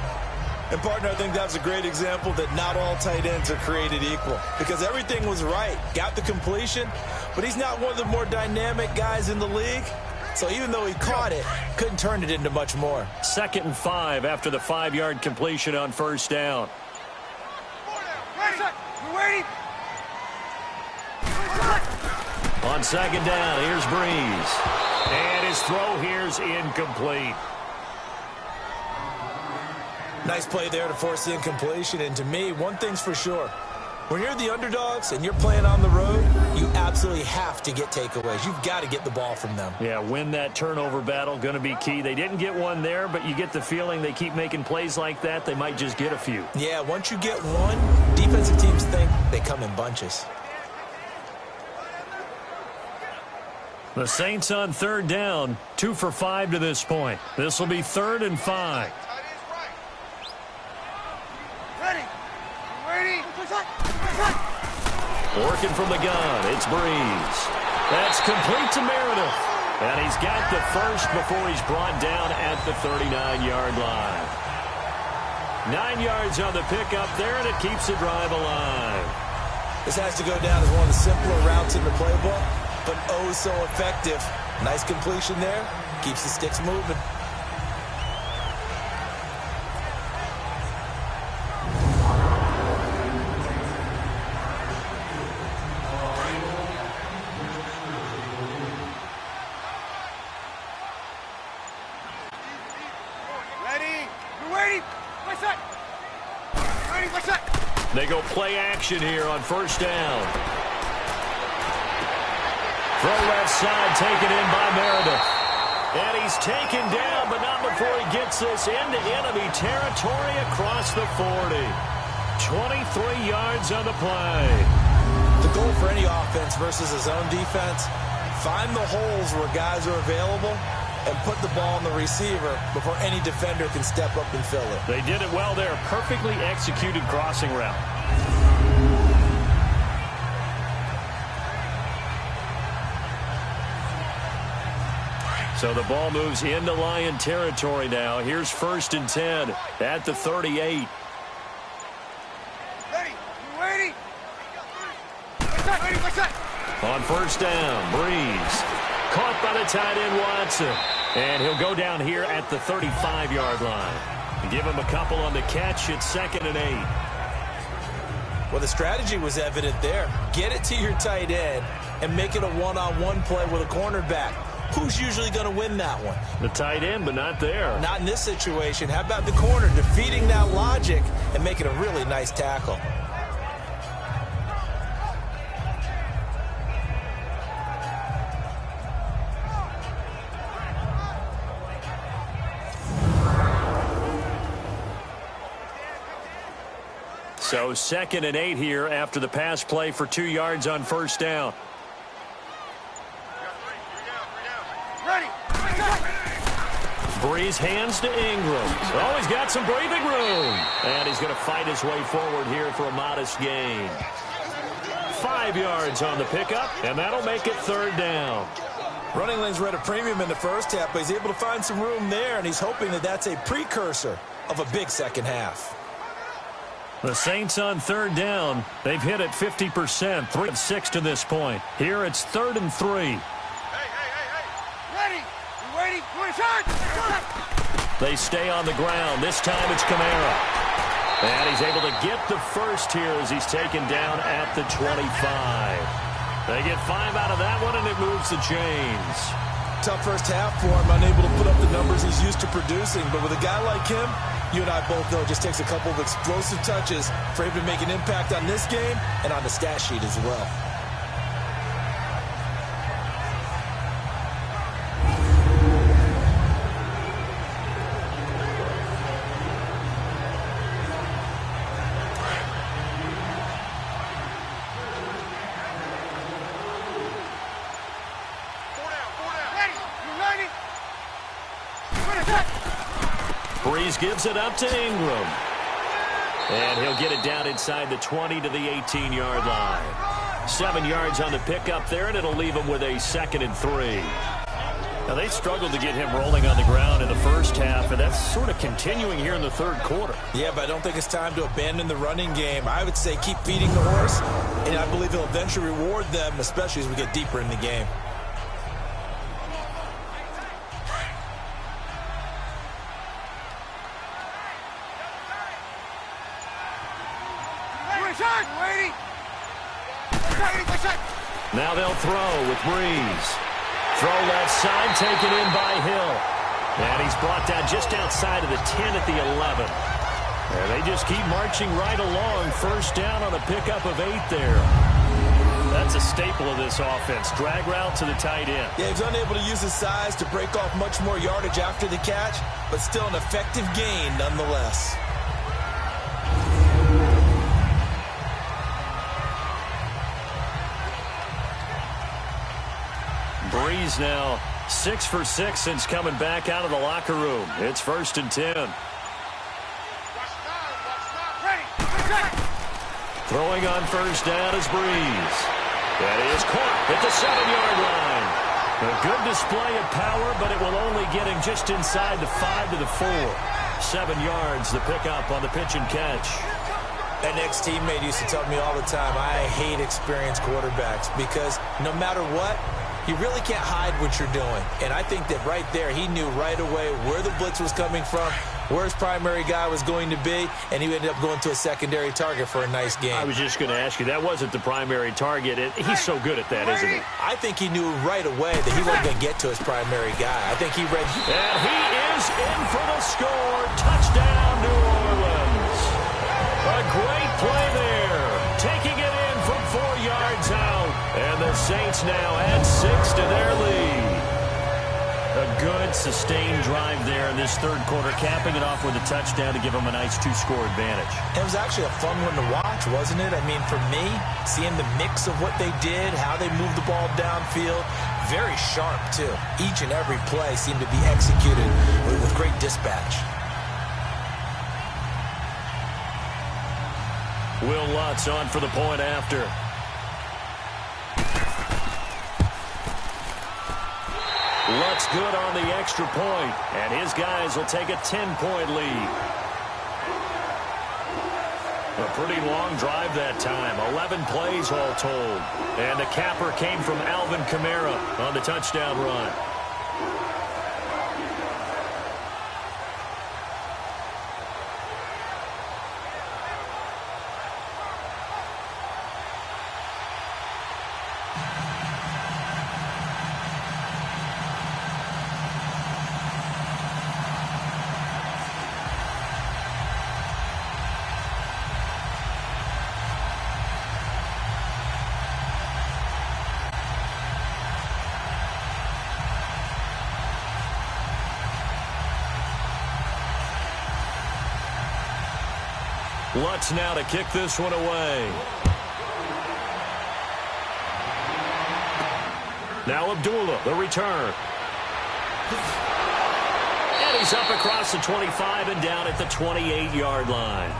And, partner, I think that's a great example that not all tight ends are created equal. Because everything was right. Got the completion, but he's not one of the more dynamic guys in the league. So even though he caught it, couldn't turn it into much more. 2nd and 5 after the 5-yard completion on first down. On second down, here's Breeze. And his throw here's incomplete. Nice play there to force the incompletion. And to me, one thing's for sure. When you're the underdogs and you're playing on the road, you absolutely have to get takeaways. You've got to get the ball from them. Yeah, win that turnover battle, going to be key. They didn't get one there, but you get the feeling they keep making plays like that, they might just get a few. Yeah, once you get one, defensive teams think they come in bunches. The Saints on third down, 2 for 5 to this point. This will be 3rd and 5. Working from the gun, it's Breeze. That's complete to Meredith. And he's got the first before he's brought down at the 39-yard line. 9 yards on the pickup there, and it keeps the drive alive. This has to go down as one of the simpler routes in the playbook, but oh so effective. Nice completion there. Keeps the sticks moving. They go play action here on first down. Throw left side taken in by Meredith. And he's taken down, but not before he gets this into enemy territory across the 40. 23 yards on the play. The goal for any offense versus a zone defense, find the holes where guys are available and put the ball on the receiver before any defender can step up and fill it. They did it well there. Perfectly executed crossing route. So the ball moves into Lion territory now. Here's 1st and 10 at the 38. Ready? On first down, Breeze. Caught by the tight end, Watson. And he'll go down here at the 35-yard line. Give him a couple on the catch. It's 2nd and 8. Well, the strategy was evident there. Get it to your tight end and make it a one-on-one play with a cornerback. Who's usually going to win that one? The tight end, but not there. Not in this situation. How about the corner defeating that logic and making a really nice tackle? So 2nd and 8 here after the pass play for 2 yards on first down. Breeze hands to Ingram. Oh, he's got some breathing room. And he's going to fight his way forward here for a modest gain. 5 yards on the pickup, and that'll make it 3rd down. Running lanes were at a premium in the first half, but he's able to find some room there, and he's hoping that that's a precursor of a big second half. The Saints on 3rd down. They've hit it 50%, 3 of 6 to this point. Here it's 3rd and 3. Hey. Ready? You ready? They stay on the ground. This time it's Kamara. And he's able to get the first here as he's taken down at the 25. They get 5 out of that one, and it moves the chains. Tough first half for him, unable to put up the numbers he's used to producing. But with a guy like him, you and I both know it just takes a couple of explosive touches for him to make an impact on this game and on the stat sheet as well. Breeze gives it up to Ingram. And he'll get it down inside the 20 to the 18-yard line. 7 yards on the pickup there, and it'll leave him with a 2nd and 3. Now, they struggled to get him rolling on the ground in the first half, and that's sort of continuing here in the 3rd quarter. Yeah, but I don't think it's time to abandon the running game. I would say keep feeding the horse, and I believe he'll eventually reward them, especially as we get deeper in the game. Now they'll throw with Breeze. Throw left side, taken in by Hill. And he's brought down just outside of the 10 at the 11. And they just keep marching right along. First down on a pickup of 8 there. That's a staple of this offense. Drag route to the tight end. Yeah, he's unable to use his size to break off much more yardage after the catch, but still an effective gain nonetheless. Breeze now 6 for 6 since coming back out of the locker room. It's 1st and 10. Throwing on first down is Breeze. That is caught at the 7-yard line. A good display of power, but it will only get him just inside the 5 to the 4. 7 yards, the pickup on the pitch and catch. An ex-teammate used to tell me all the time, I hate experienced quarterbacks because no matter what, you really can't hide what you're doing. And I think that right there, he knew right away where the blitz was coming from, where his primary guy was going to be, and he ended up going to a secondary target for a nice game. I was just going to ask you, that wasn't the primary target. He's so good at that, isn't he? I think he knew right away that he wasn't going to get to his primary guy. I think he read... And he is in for the score. Touchdown, New Orleans. A great play there. Taking it in from 4 yards out. And the Saints now add 6 to their lead. A good, sustained drive there in this third quarter, capping it off with a touchdown to give them a nice 2-score advantage. It was actually a fun one to watch, wasn't it? I mean, for me, seeing the mix of what they did, how they moved the ball downfield, very sharp, too. Each and every play seemed to be executed with great dispatch. Will Lutz on for the point after. Lutz good on the extra point, and his guys will take a 10-point lead. A pretty long drive that time, 11 plays all told. And the capper came from Alvin Kamara on the touchdown run. Lutz now to kick this one away. Now Abdullah, the return. And he's up across the 25 and down at the 28-yard line.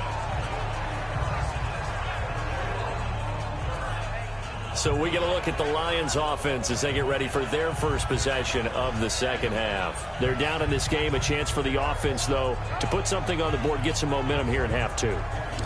So we get a look at the Lions offense as they get ready for their first possession of the second half. They're down in this game. A chance for the offense, though, to put something on the board, get some momentum here in half 2.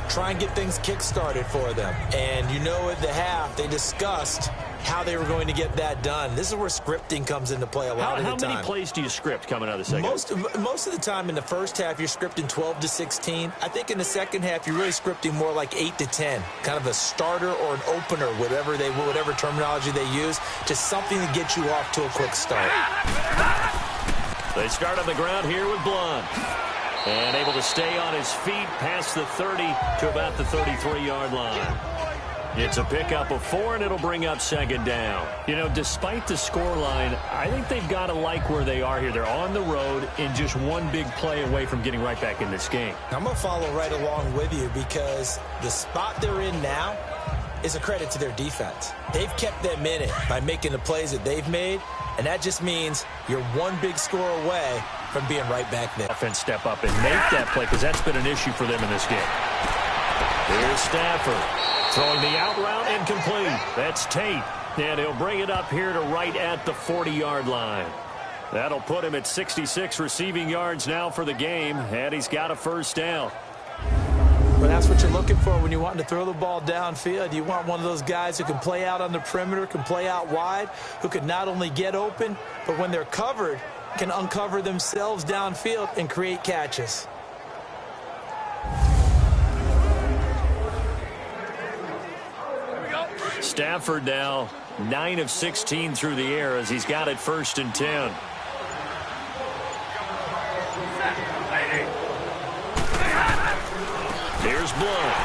Try and get things kick-started for them. And you know at the half, they discussed how they were going to get that done. This is where scripting comes into play a lot of the time. How many plays do you script coming out of the second? Most of the time in the first half, you're scripting 12 to 16. I think in the second half, you're really scripting more like 8 to 10. Kind of a starter or an opener, whatever terminology they use, just something to get you off to a quick start. They start on the ground here with Blunt. And able to stay on his feet past the 30 to about the 33-yard line. It's a pickup of 4, and it'll bring up second down. You know, despite the scoreline, I think they've got to like where they are here. They're on the road and just one big play away from getting right back in this game. I'm going to follow right along with you because the spot they're in now is a credit to their defense. They've kept them in it by making the plays that they've made, and that just means you're one big score away from being right back there. Offense step up and make that play because that's been an issue for them in this game. Here's Stafford. Throwing the out route incomplete. That's Tate. And he'll bring it up here to right at the 40-yard line. That'll put him at 66 receiving yards now for the game. And he's got a first down. Well, that's what you're looking for when you want to throw the ball downfield. You want one of those guys who can play out on the perimeter, can play out wide, who can not only get open, but when they're covered, can uncover themselves downfield and create catches. Stafford now 9 of 16 through the air as he's got it 1st and 10. Here's Blunt.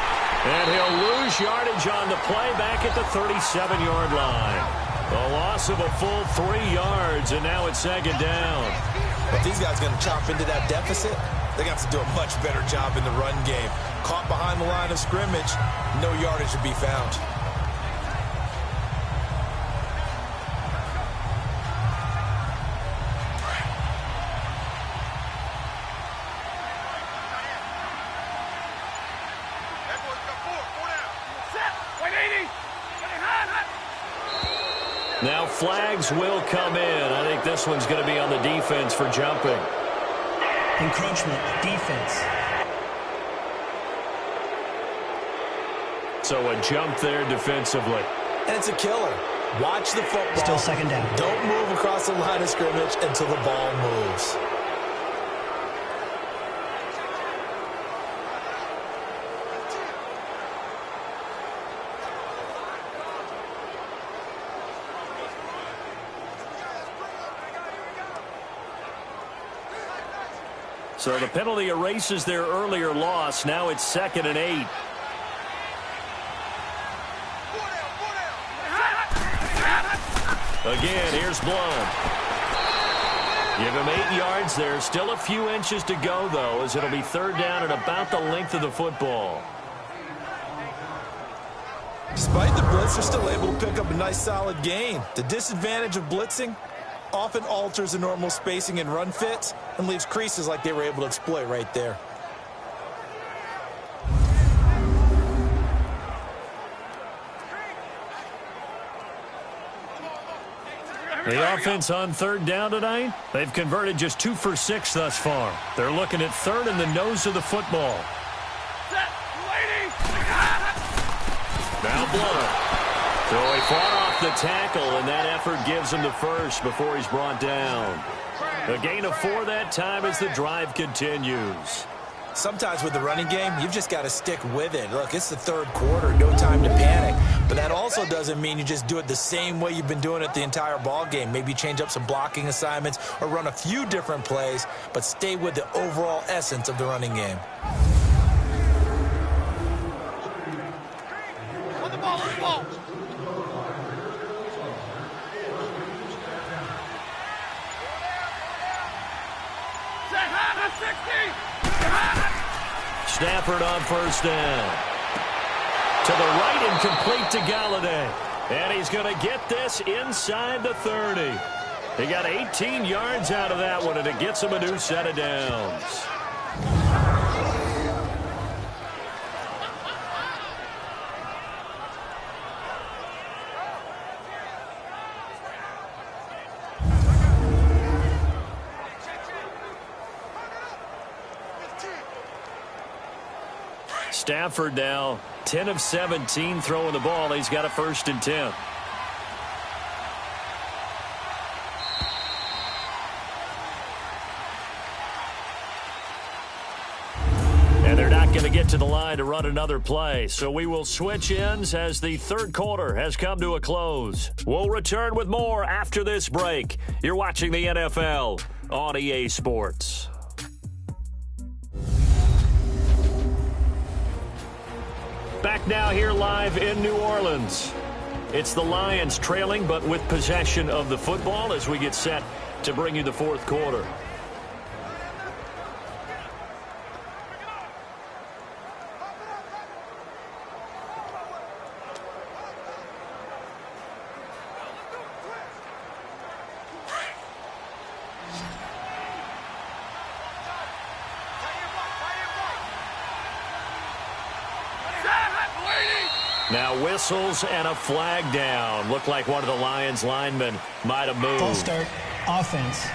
And he'll lose yardage on the play back at the 37-yard line. A loss of a full 3 yards, and now it's second down. If these guys are going to chop into that deficit, they're going to have to do a much better job in the run game. Caught behind the line of scrimmage, no yardage to be found. Now flags will come in. I think this one's going to be on the defense for jumping. Encroachment, defense. So a jump there defensively. And it's a killer. Watch the football. Still second down. Don't move across the line of scrimmage until the ball moves. So the penalty erases their earlier loss. Now it's 2nd and 8. Again, here's Blunt. Give him 8 yards there. Still a few inches to go, though, as it'll be 3rd down and about the length of the football. Despite the blitz, they're still able to pick up a nice solid gain. The disadvantage of blitzing often alters the normal spacing and run fits and leaves creases like they were able to exploit right there. The offense on 3rd down tonight, they've converted just 2 for 6 thus far. They're looking at 3rd in the nose of the football. Now Blunt. So he fought off the tackle, and that effort gives him the first before he's brought down. A gain of 4 that time as the drive continues. Sometimes with the running game, you've just got to stick with it. Look, it's the 3rd quarter, no time to panic. But that also doesn't mean you just do it the same way you've been doing it the entire ball game. Maybe change up some blocking assignments or run a few different plays, but stay with the overall essence of the running game. On the ball, on the ball. Stafford on 1st down. To the right and complete to Galladay. And he's going to get this inside the 30. He got 18 yards out of that one, and it gets him a new set of downs. Stafford now 10 of 17 throwing the ball. He's got a 1st and 10. And they're not going to get to the line to run another play. So we will switch ends as the 3rd quarter has come to a close. We'll return with more after this break. You're watching the NFL on EA Sports. Back now here live in New Orleans. It's the Lions trailing, but with possession of the football as we get set to bring you the 4th quarter. Now whistles and a flag down. Looked like one of the Lions linemen might have moved. False start, offense.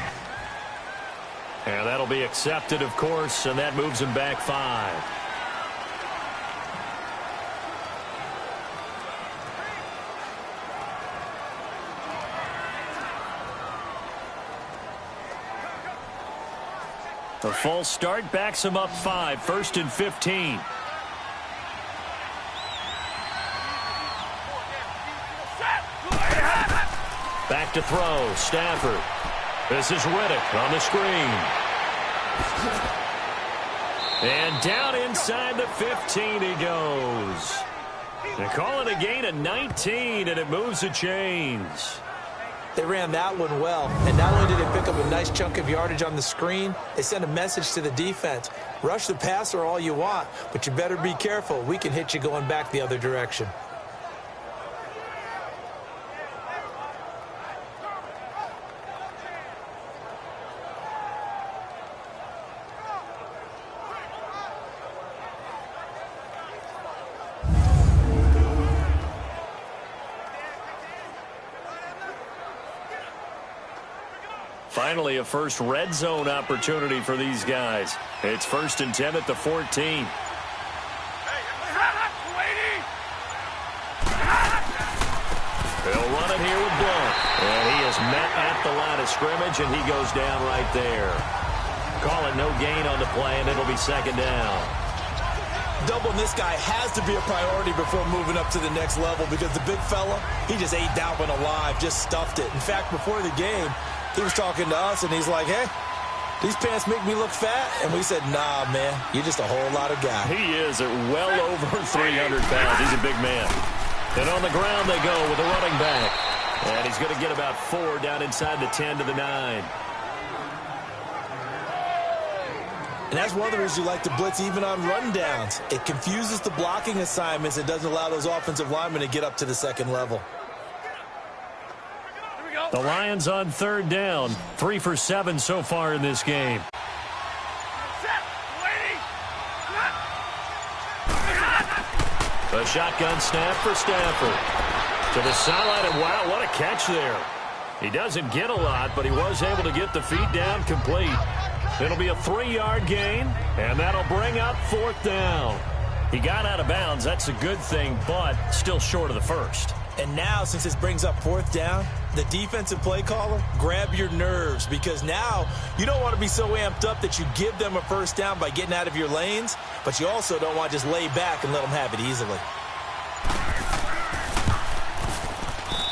And that'll be accepted, of course, and that moves him back 5. A false start backs him up 5, 1st and 15. Back to throw, Stafford. This is Riddick on the screen. And down inside the 15 he goes. They call it a gain of 19, and it moves the chains. They ran that one well, and not only did they pick up a nice chunk of yardage on the screen, they sent a message to the defense. Rush the passer all you want, but you better be careful. We can hit you going back the other direction. finally a first red zone opportunity for these guys. It's 1st and 10 at the 14. They'll run it here with Blunt. And he is met at the line of scrimmage, and he goes down right there. Call it no gain on the play, and it'll be 2nd down. Doubling this guy has to be a priority before moving up to the next level because the big fella, he just ate that one alive, just stuffed it. In fact, before the game, he was talking to us, and he's like, hey, these pants make me look fat? And we said, nah, man, you're just a whole lot of guy. He is at well over 300 pounds. He's a big man. And on the ground they go with a running back. And he's going to get about 4 down inside the 10 to the 9. And that's one of the reasons you like to blitz even on rundowns. It confuses the blocking assignments. It doesn't allow those offensive linemen to get up to the second level. The Lions on 3rd down. 3 for 7 so far in this game. A shotgun snap for Stafford. To the sideline, and wow, what a catch there. He doesn't get a lot, but he was able to get the feet down complete. It'll be a 3-yard gain, and that'll bring up 4th down. He got out of bounds. That's a good thing, but still short of the first. And now, since this brings up 4th down, the defensive play caller, grab your nerves, because now you don't want to be so amped up that you give them a 1st down by getting out of your lanes, but you also don't want to just lay back and let them have it easily.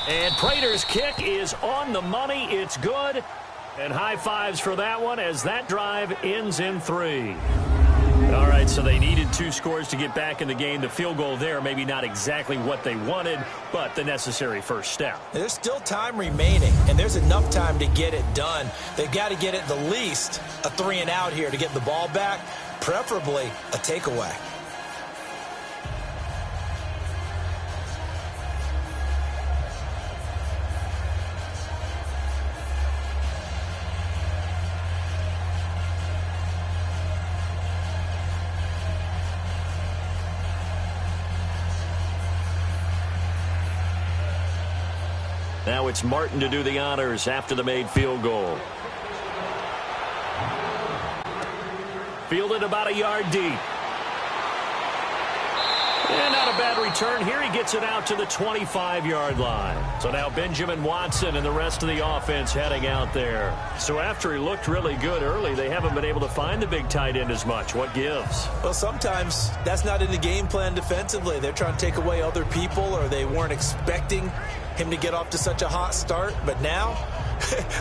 And Prater's kick is on the money. It's good. And high fives for that one as that drive ends in 3. All right, so they needed 2 scores to get back in the game. The field goal there, maybe not exactly what they wanted, but the necessary first step. There's still time remaining, and there's enough time to get it done. They've got to get at the least a 3-and-out here to get the ball back, preferably a takeaway. Now it's Martin to do the honors after the made field goal. Fielded about a yard deep. And not a bad return here. He gets it out to the 25-yard line. So now Benjamin Watson and the rest of the offense heading out there. So after he looked really good early, they haven't been able to find the big tight end as much. What gives? Well, sometimes that's not in the game plan defensively. They're trying to take away other people, or they weren't expecting him to get off to such a hot start. But now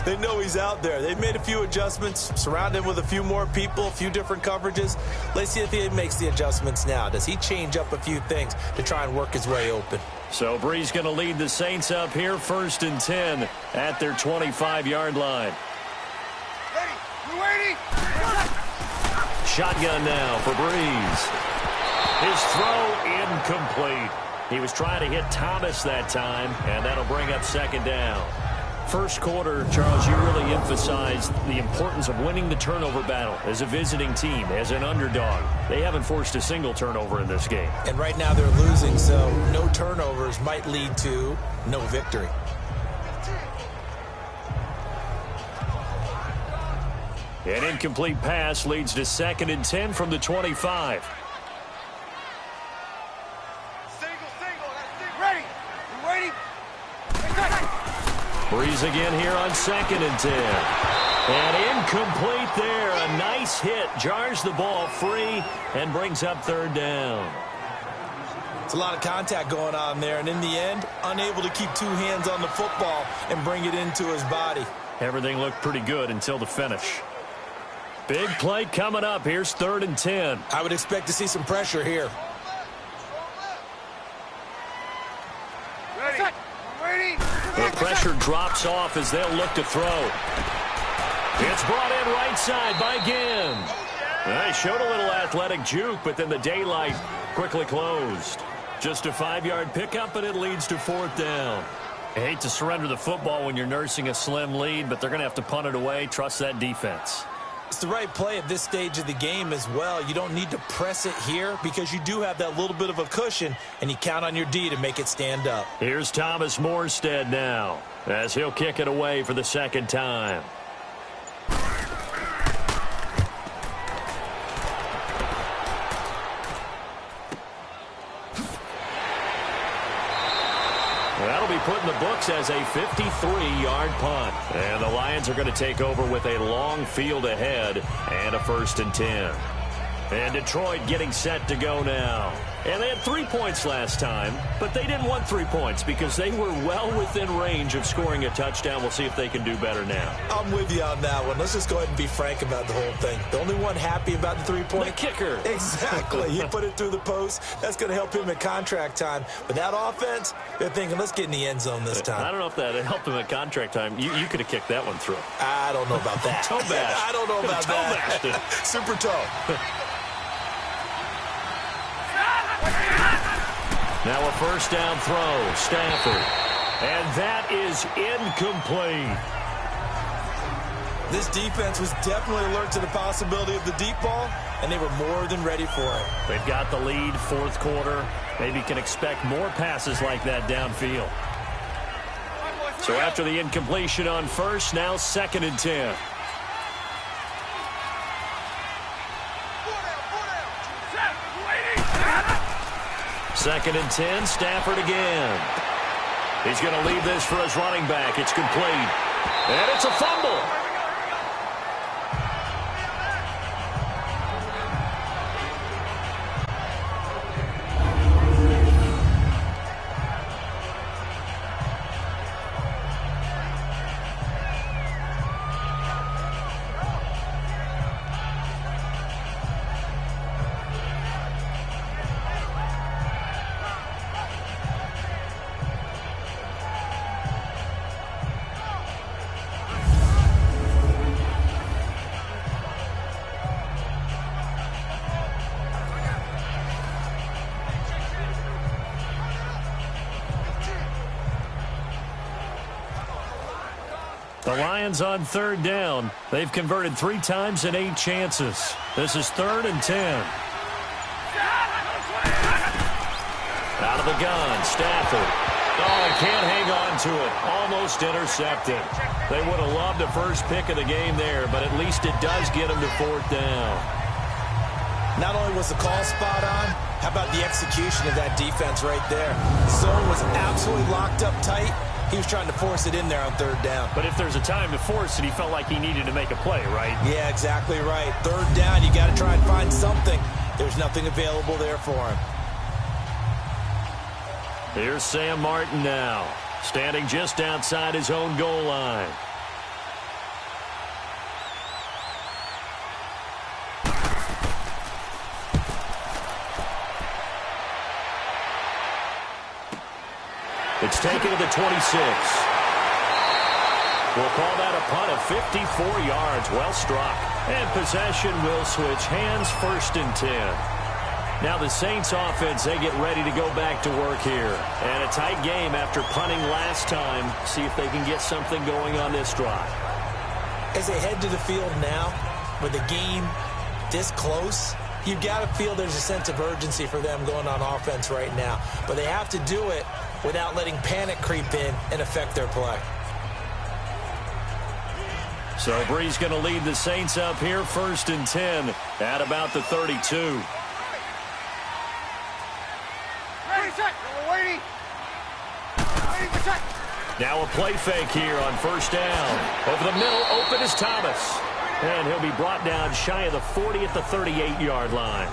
they know he's out there. They've made a few adjustments, surrounded him with a few more people, a few different coverages. Let's see if he makes the adjustments now. Does he change up a few things to try and work his way open? So Brees going to lead the Saints up here, 1st and 10 at their 25-yard line. Ready? You ready? Shotgun now for Brees. His throw incomplete. He was trying to hit Thomas that time, and that'll bring up 2nd down. First quarter, Charles, you really emphasized the importance of winning the turnover battle as a visiting team, as an underdog. They haven't forced a single turnover in this game. And right now they're losing, so no turnovers might lead to no victory. An incomplete pass leads to 2nd and 10 from the 25. Ready? You ready? Brees again here on 2nd and 10. And incomplete there. A nice hit. Jars the ball free and brings up 3rd down. It's a lot of contact going on there, and in the end, unable to keep 2 hands on the football and bring it into his body. Everything looked pretty good until the finish. Big play coming up. Here's 3rd and 10. I would expect to see some pressure here. Ready? Ready? The pressure drops off as they'll look to throw. It's brought in right side by Ginn. They showed a little athletic juke, but then the daylight quickly closed. Just a 5-yard pickup, and it leads to 4th down. I hate to surrender the football when you're nursing a slim lead, but they're going to have to punt it away. Trust that defense. It's the right play at this stage of the game as well. You don't need to press it here because you do have that little bit of a cushion, and you count on your D to make it stand up. Here's Thomas Morstead now as he'll kick it away for the 2nd time. That'll be put in the books as a 53-yard punt. And the Lions are going to take over with a long field ahead and a 1st and 10. And Detroit getting set to go now. And they had 3 points last time, but they didn't want 3 points because they were well within range of scoring a touchdown. We'll see if they can do better now. I'm with you on that one. Let's just go ahead and be frank about the whole thing. The only one happy about the 3-point. The kicker. Exactly. He put it through the post. That's going to help him at contract time. But that offense, they're thinking, let's get in the end zone this time. I don't know if that helped him at contract time. You could have kicked that one through. I don't know about that. Toe bash. I don't know about that. Super toe. Now a 1st down throw, Stafford. And that is incomplete. This defense was definitely alert to the possibility of the deep ball, and they were more than ready for it. They've got the lead, 4th quarter. Maybe can expect more passes like that downfield. So after the incompletion on 1st, now 2nd and 10. Second and 10, Stafford again. He's going to leave this for his running back. It's complete. And it's a fumble. The Lions on 3rd down. They've converted 3 times in 8 chances. This is 3rd and 10. Out of the gun, Stafford. Oh, he can't hang on to it. Almost intercepted. They would have loved a first pick of the game there, but at least it does get them to 4th down. Not only was the call spot on, how about the execution of that defense right there? Zone was absolutely locked up tight. He was trying to force it in there on 3rd down. But if there's a time to force it, he felt like he needed to make a play, right? Yeah, exactly right. 3rd down, you got to try and find something. There's nothing available there for him. Here's Sam Martin now, standing just outside his own goal line. It's taken to the 26. We'll call that a punt of 54 yards. Well struck. And possession will switch hands, 1st and 10. Now the Saints offense, they get ready to go back to work here. And a tight game after punting last time. See if they can get something going on this drive. As they head to the field now, with the game this close, you've got to feel there's a sense of urgency for them going on offense right now. But they have to do it without letting panic creep in and affect their play. So Bree's going to lead the Saints up here, 1st and 10 at about the 32. Now a play fake here on 1st down. Over the middle, open is Thomas. And he'll be brought down shy of the 40 at the 38-yard line.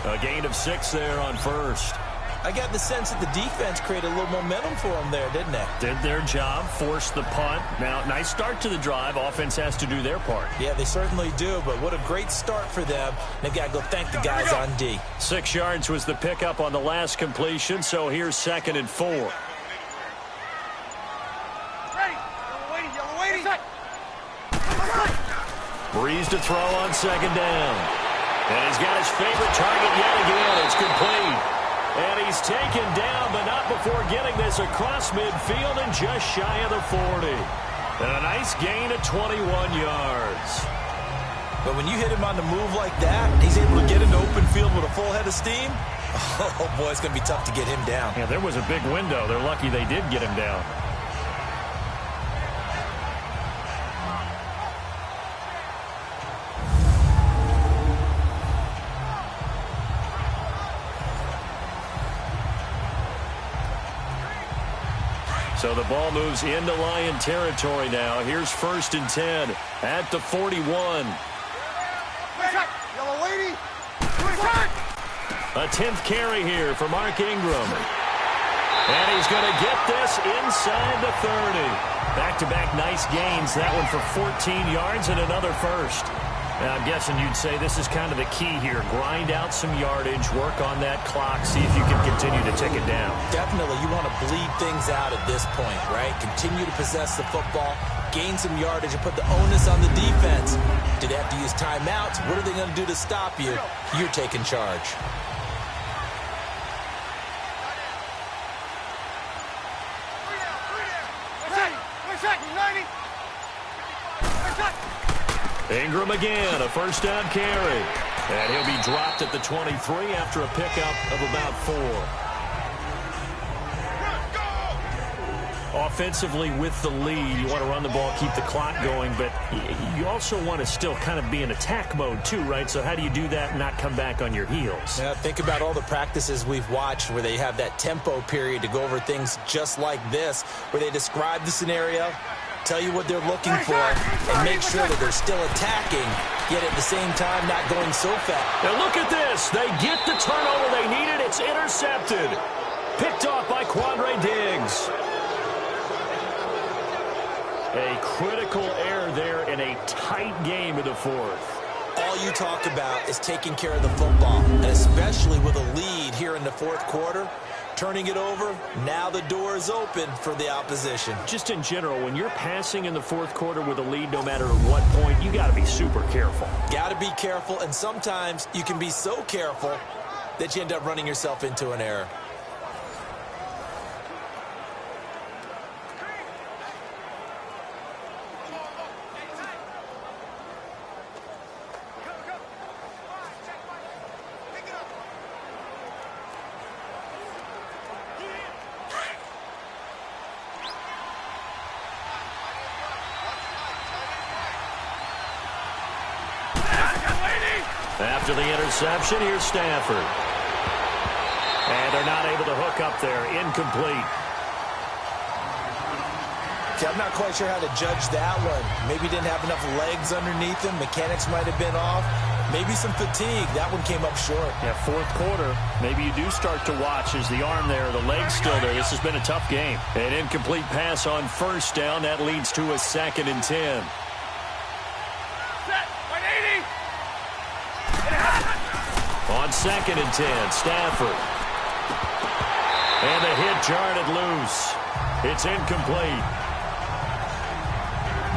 A gain of 6 there on 1st. I got the sense that the defense created a little momentum for them there, didn't they? Did their job, forced the punt. Now, nice start to the drive. Offense has to do their part. Yeah, they certainly do, but what a great start for them. They've got to go thank the guys on D. 6 yards was the pickup on the last completion, so here's 2nd and 4. Breeze to throw on 2nd down. And he's got his favorite target yet again. It's complete. And he's taken down, but not before getting this across midfield and just shy of the 40. And a nice gain of 21 yards. But when you hit him on the move like that, he's able to get into open field with a full head of steam. Oh, boy, it's going to be tough to get him down. Yeah, there was a big window. They're lucky they did get him down. So the ball moves into Lion territory now. Here's 1st and 10 at the 41. Yellow lady. A 10th carry here for Mark Ingram. And he's going to get this inside the 30. Back-to-back nice gains. That one for 14 yards and another first. Now, I'm guessing you'd say this is kind of the key here. Grind out some yardage, work on that clock, see if you can continue to tick it down. Definitely, you want to bleed things out at this point, right? Continue to possess the football, gain some yardage, and put the onus on the defense. Do they have to use timeouts? What are they going to do to stop you? You're taking charge. Ingram again, a 1st down carry. And he'll be dropped at the 23 after a pickup of about 4. Offensively with the lead, you want to run the ball, keep the clock going, but you also want to still kind of be in attack mode too, right? So how do you do that and not come back on your heels? Yeah, think about all the practices we've watched where they have that tempo period to go over things just like this, where they describe the scenario, tell you what they're looking for, and make sure that they're still attacking, yet at the same time not going so fast. Now look at this. They get the turnover they needed. It's intercepted. Picked off by Quandre Diggs. A critical error there in a tight game in the 4th. All you talk about is taking care of the football, and especially with a lead here in the 4th quarter. Turning it over, now the door is open for the opposition. Just in general, when you're passing in the 4th quarter with a lead, no matter at what point, you got to be super careful. Got to be careful, and sometimes you can be so careful that you end up running yourself into an error. After the interception, here's Stafford. And they're not able to hook up there. Incomplete. Okay, I'm not quite sure how to judge that one. Maybe didn't have enough legs underneath him. Mechanics might have been off. Maybe some fatigue. That one came up short. Yeah, 4th quarter. Maybe you do start to watch as the arm there, the leg's still there. This has been a tough game. An incomplete pass on 1st down. That leads to a 2nd and 10. On 2nd and 10, Stafford. And the hit jarred loose. It's incomplete.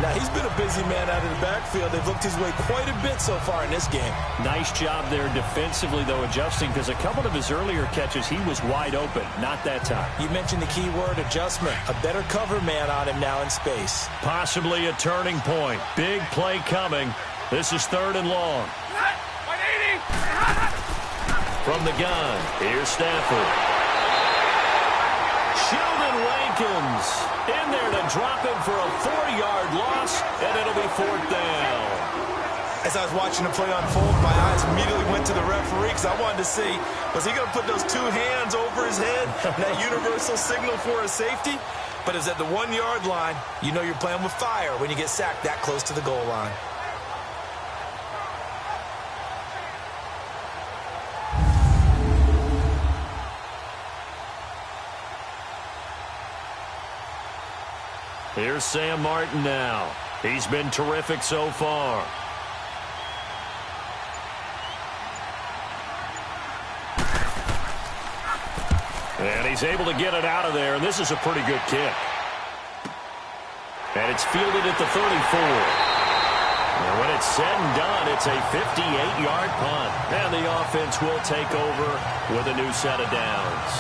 Now, he's been a busy man out of the backfield. They've looked his way quite a bit so far in this game. Nice job there defensively, though, adjusting, because a couple of his earlier catches, he was wide open. Not that time. You mentioned the key word, adjustment. A better cover man on him now in space. Possibly a turning point. Big play coming. This is 3rd and long. From the gun, here's Stafford. Sheldon Rankins in there to drop him for a 4-yard loss, and it'll be 4th down. As I was watching the play unfold, my eyes immediately went to the referee because I wanted to see, was he going to put those 2 hands over his head, that universal signal for a safety? But it was at the 1-yard line. You know you're playing with fire when you get sacked that close to the goal line. Here's Sam Martin now. He's been terrific so far. And he's able to get it out of there, and this is a pretty good kick. And it's fielded at the 34. And when it's said and done, it's a 58-yard punt. And the offense will take over with a new set of downs.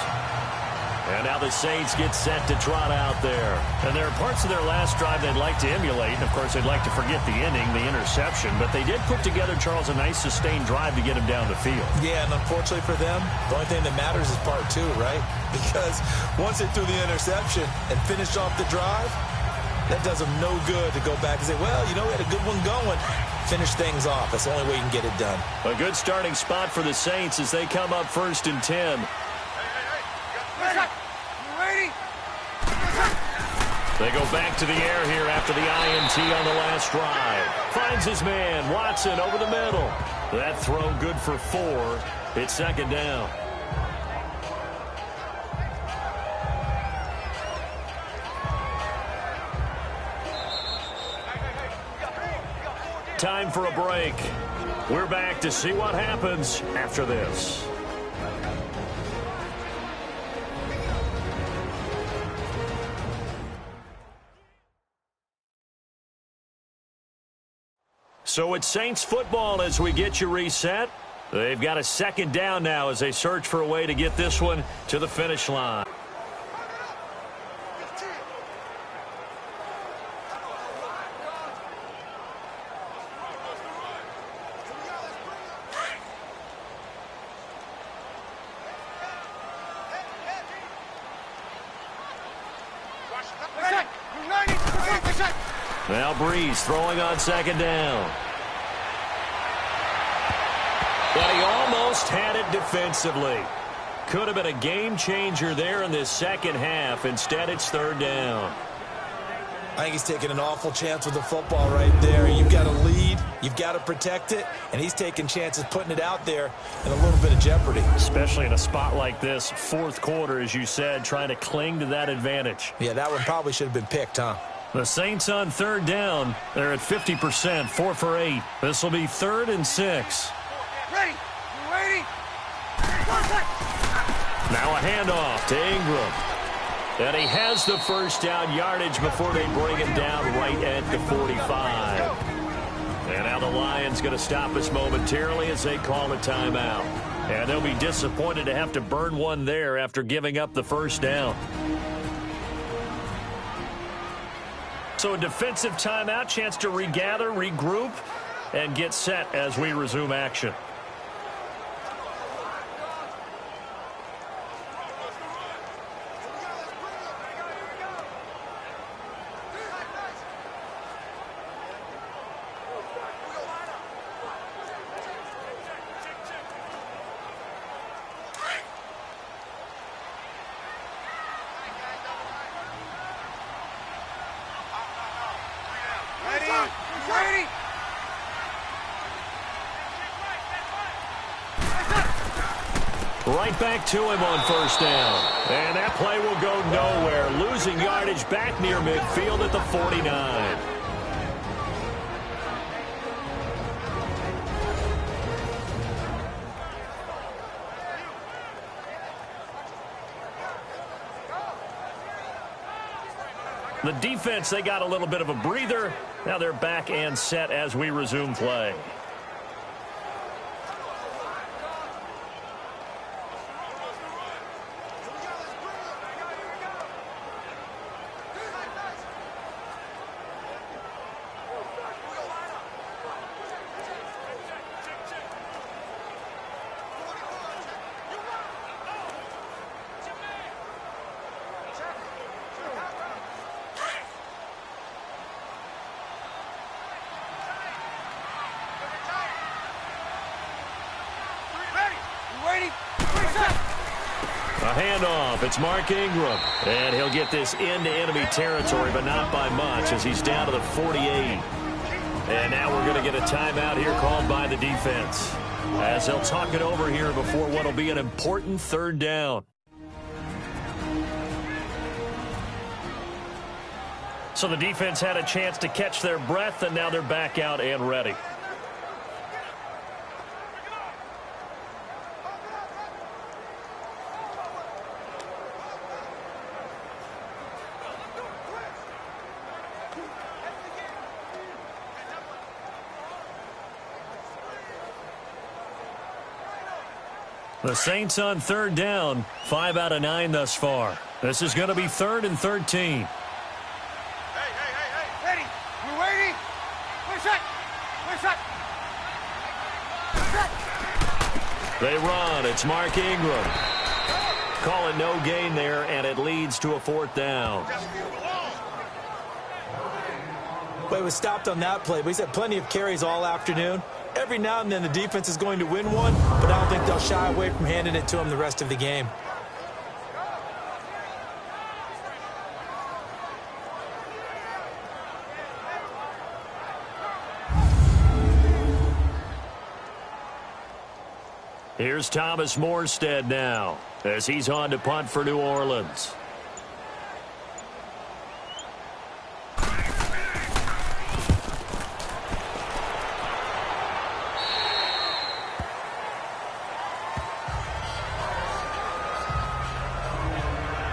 And now the Saints get set to trot out there. And there are parts of their last drive they'd like to emulate. And, of course, they'd like to forget the inning, the interception. But they did put together, Charles, a nice sustained drive to get him down the field. Yeah, and unfortunately for them, the only thing that matters is part 2, right? Because once they threw the interception and finished off the drive, that does them no good to go back and say, well, you know, we had a good one going. Finish things off. That's the only way you can get it done. A good starting spot for the Saints as they come up 1st and 10. They go back to the air here after the INT on the last drive. Finds his man, Watson, over the middle. That throw good for 4. It's second down. Time for a break. We're back to see what happens after this. So it's Saints football as we get you reset. They've got a second down now as they search for a way to get this one to the finish line. Now Breeze throwing on second down. But he almost had it defensively. Could have been a game changer there in this second half. Instead, it's third down. I think he's taking an awful chance with the football right there. You've got to lead, you've got to protect it, and he's taking chances putting it out there in a little bit of jeopardy. Especially in a spot like this, fourth quarter, as you said, trying to cling to that advantage. Yeah, that one probably should have been picked, huh? The Saints on third down. They're at 50%, 4 for 8. This will be 3rd and 6. Ready? You ready? Now a handoff to Ingram. And he has the first down yardage before they bring him down right at the 45. And now the Lions going to stop us momentarily as they call a timeout. And they'll be disappointed to have to burn one there after giving up the first down. So a defensive timeout, chance to regather, regroup, and get set as we resume action. Right back to him on first down. And that play will go nowhere. Losing yardage back near midfield at the 49. The defense, they got a little bit of a breather. Now they're back and set as we resume play. A handoff. It's Mark Ingram. And he'll get this into enemy territory, but not by much as he's down to the 48. And now we're going to get a timeout here called by the defense as they'll talk it over here before what will be an important third down. So the defense had a chance to catch their breath, and now they're back out and ready. The Saints on third down, 5 out of 9 thus far. This is going to be 3rd and 13. Hey. Ready? You ready? Wait a sec. They run. It's Mark Ingram. Calling no gain there, and it leads to a 4th down. Well, he was stopped on that play, but he's had plenty of carries all afternoon. Every now and then the defense is going to win one, but I don't think they'll shy away from handing it to him the rest of the game. Here's Thomas Morstead now as he's on to punt for New Orleans.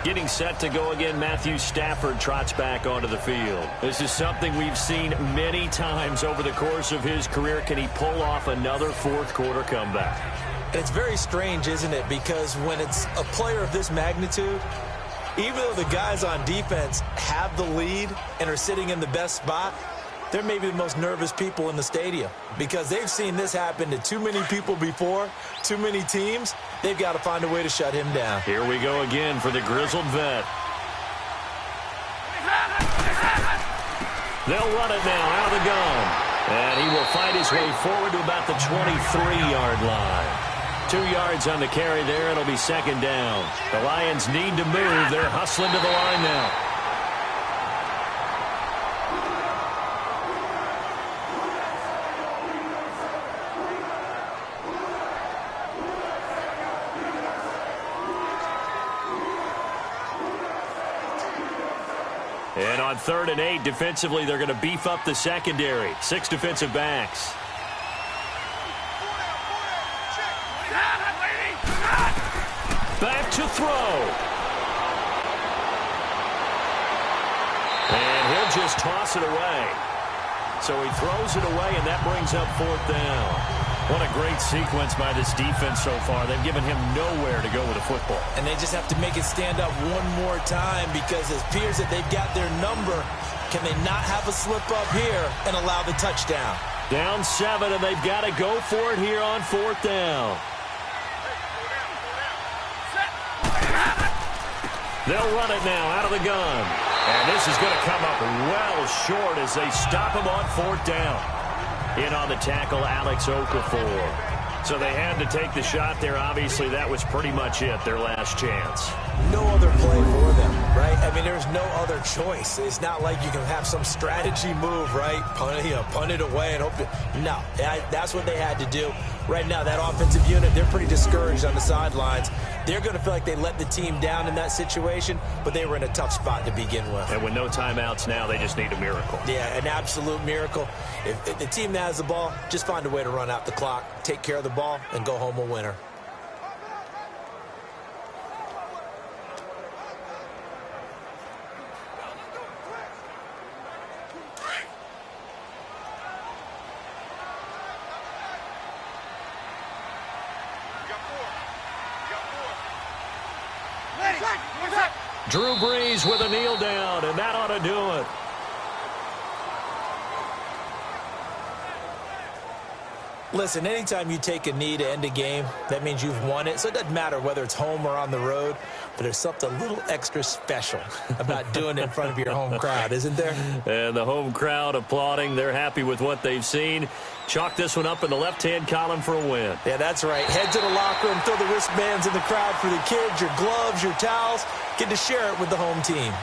Getting set to go again, Matthew Stafford trots back onto the field. This is something we've seen many times over the course of his career. Can he pull off another fourth-quarter comeback? It's very strange, isn't it? Because when it's a player of this magnitude, even though the guys on defense have the lead and are sitting in the best spot, they're maybe the most nervous people in the stadium because they've seen this happen to too many people before, too many teams. They've got to find a way to shut him down. Here we go again for the grizzled vet. They'll run it now out of the gun. And he will fight his way forward to about the 23-yard line. 2 yards on the carry there. It'll be second down. The Lions need to move. They're hustling to the line now. And on 3rd and 8, defensively, they're going to beef up the secondary. 6 defensive backs. Back to throw. And he'll just toss it away. So he throws it away, and that brings up 4th down. What a great sequence by this defense so far. They've given him nowhere to go with the football. And they just have to make it stand up one more time because it appears that they've got their number. Can they not have a slip up here and allow the touchdown? Down 7, and they've got to go for it here on 4th down. They'll run it now out of the gun. And this is going to come up well short as they stop him on 4th down. In on the tackle, Alex Okafor. So they had to take the shot there. Obviously, that was pretty much it, their last chance. No other play for them, right? I mean, there's no other choice. It's not like you can have some strategy move, right? Punt it away and hope it. No, that's what they had to do. Right now, that offensive unit, they're pretty discouraged on the sidelines. They're going to feel like they let the team down in that situation, but they were in a tough spot to begin with. And with no timeouts now, they just need a miracle. Yeah, an absolute miracle. If the team that has the ball, just find a way to run out the clock, take care of the ball, and go home a winner. Drew Brees with a kneel down, and that ought to do it. Listen, anytime you take a knee to end a game, that means you've won it. So it doesn't matter whether it's home or on the road, but there's something a little extra special about doing it in front of your home crowd, isn't there? And the home crowd applauding. They're happy with what they've seen. Chalk this one up in the left-hand column for a win. Yeah, that's right. Head to the locker room, throw the wristbands in the crowd for the kids, your gloves, your towels. Get to share it with the home team.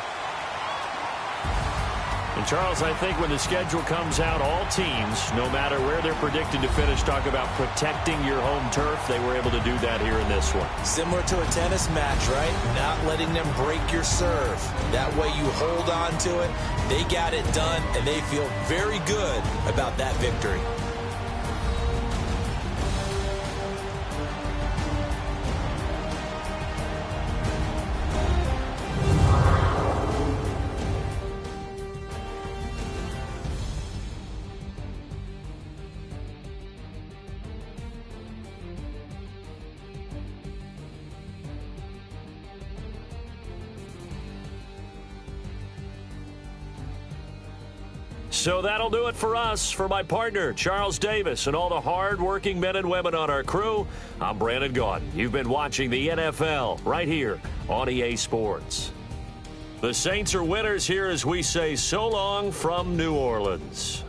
And, Charles, I think when the schedule comes out, all teams, no matter where they're predicted to finish, talk about protecting your home turf. They were able to do that here in this one. Similar to a tennis match, right? Not letting them break your serve. That way you hold on to it. They got it done, and they feel very good about that victory. So that'll do it for us. For my partner, Charles Davis, and all the hard-working men and women on our crew, I'm Brandon Gaudin. You've been watching the NFL right here on EA Sports. The Saints are winners here as we say so long from New Orleans.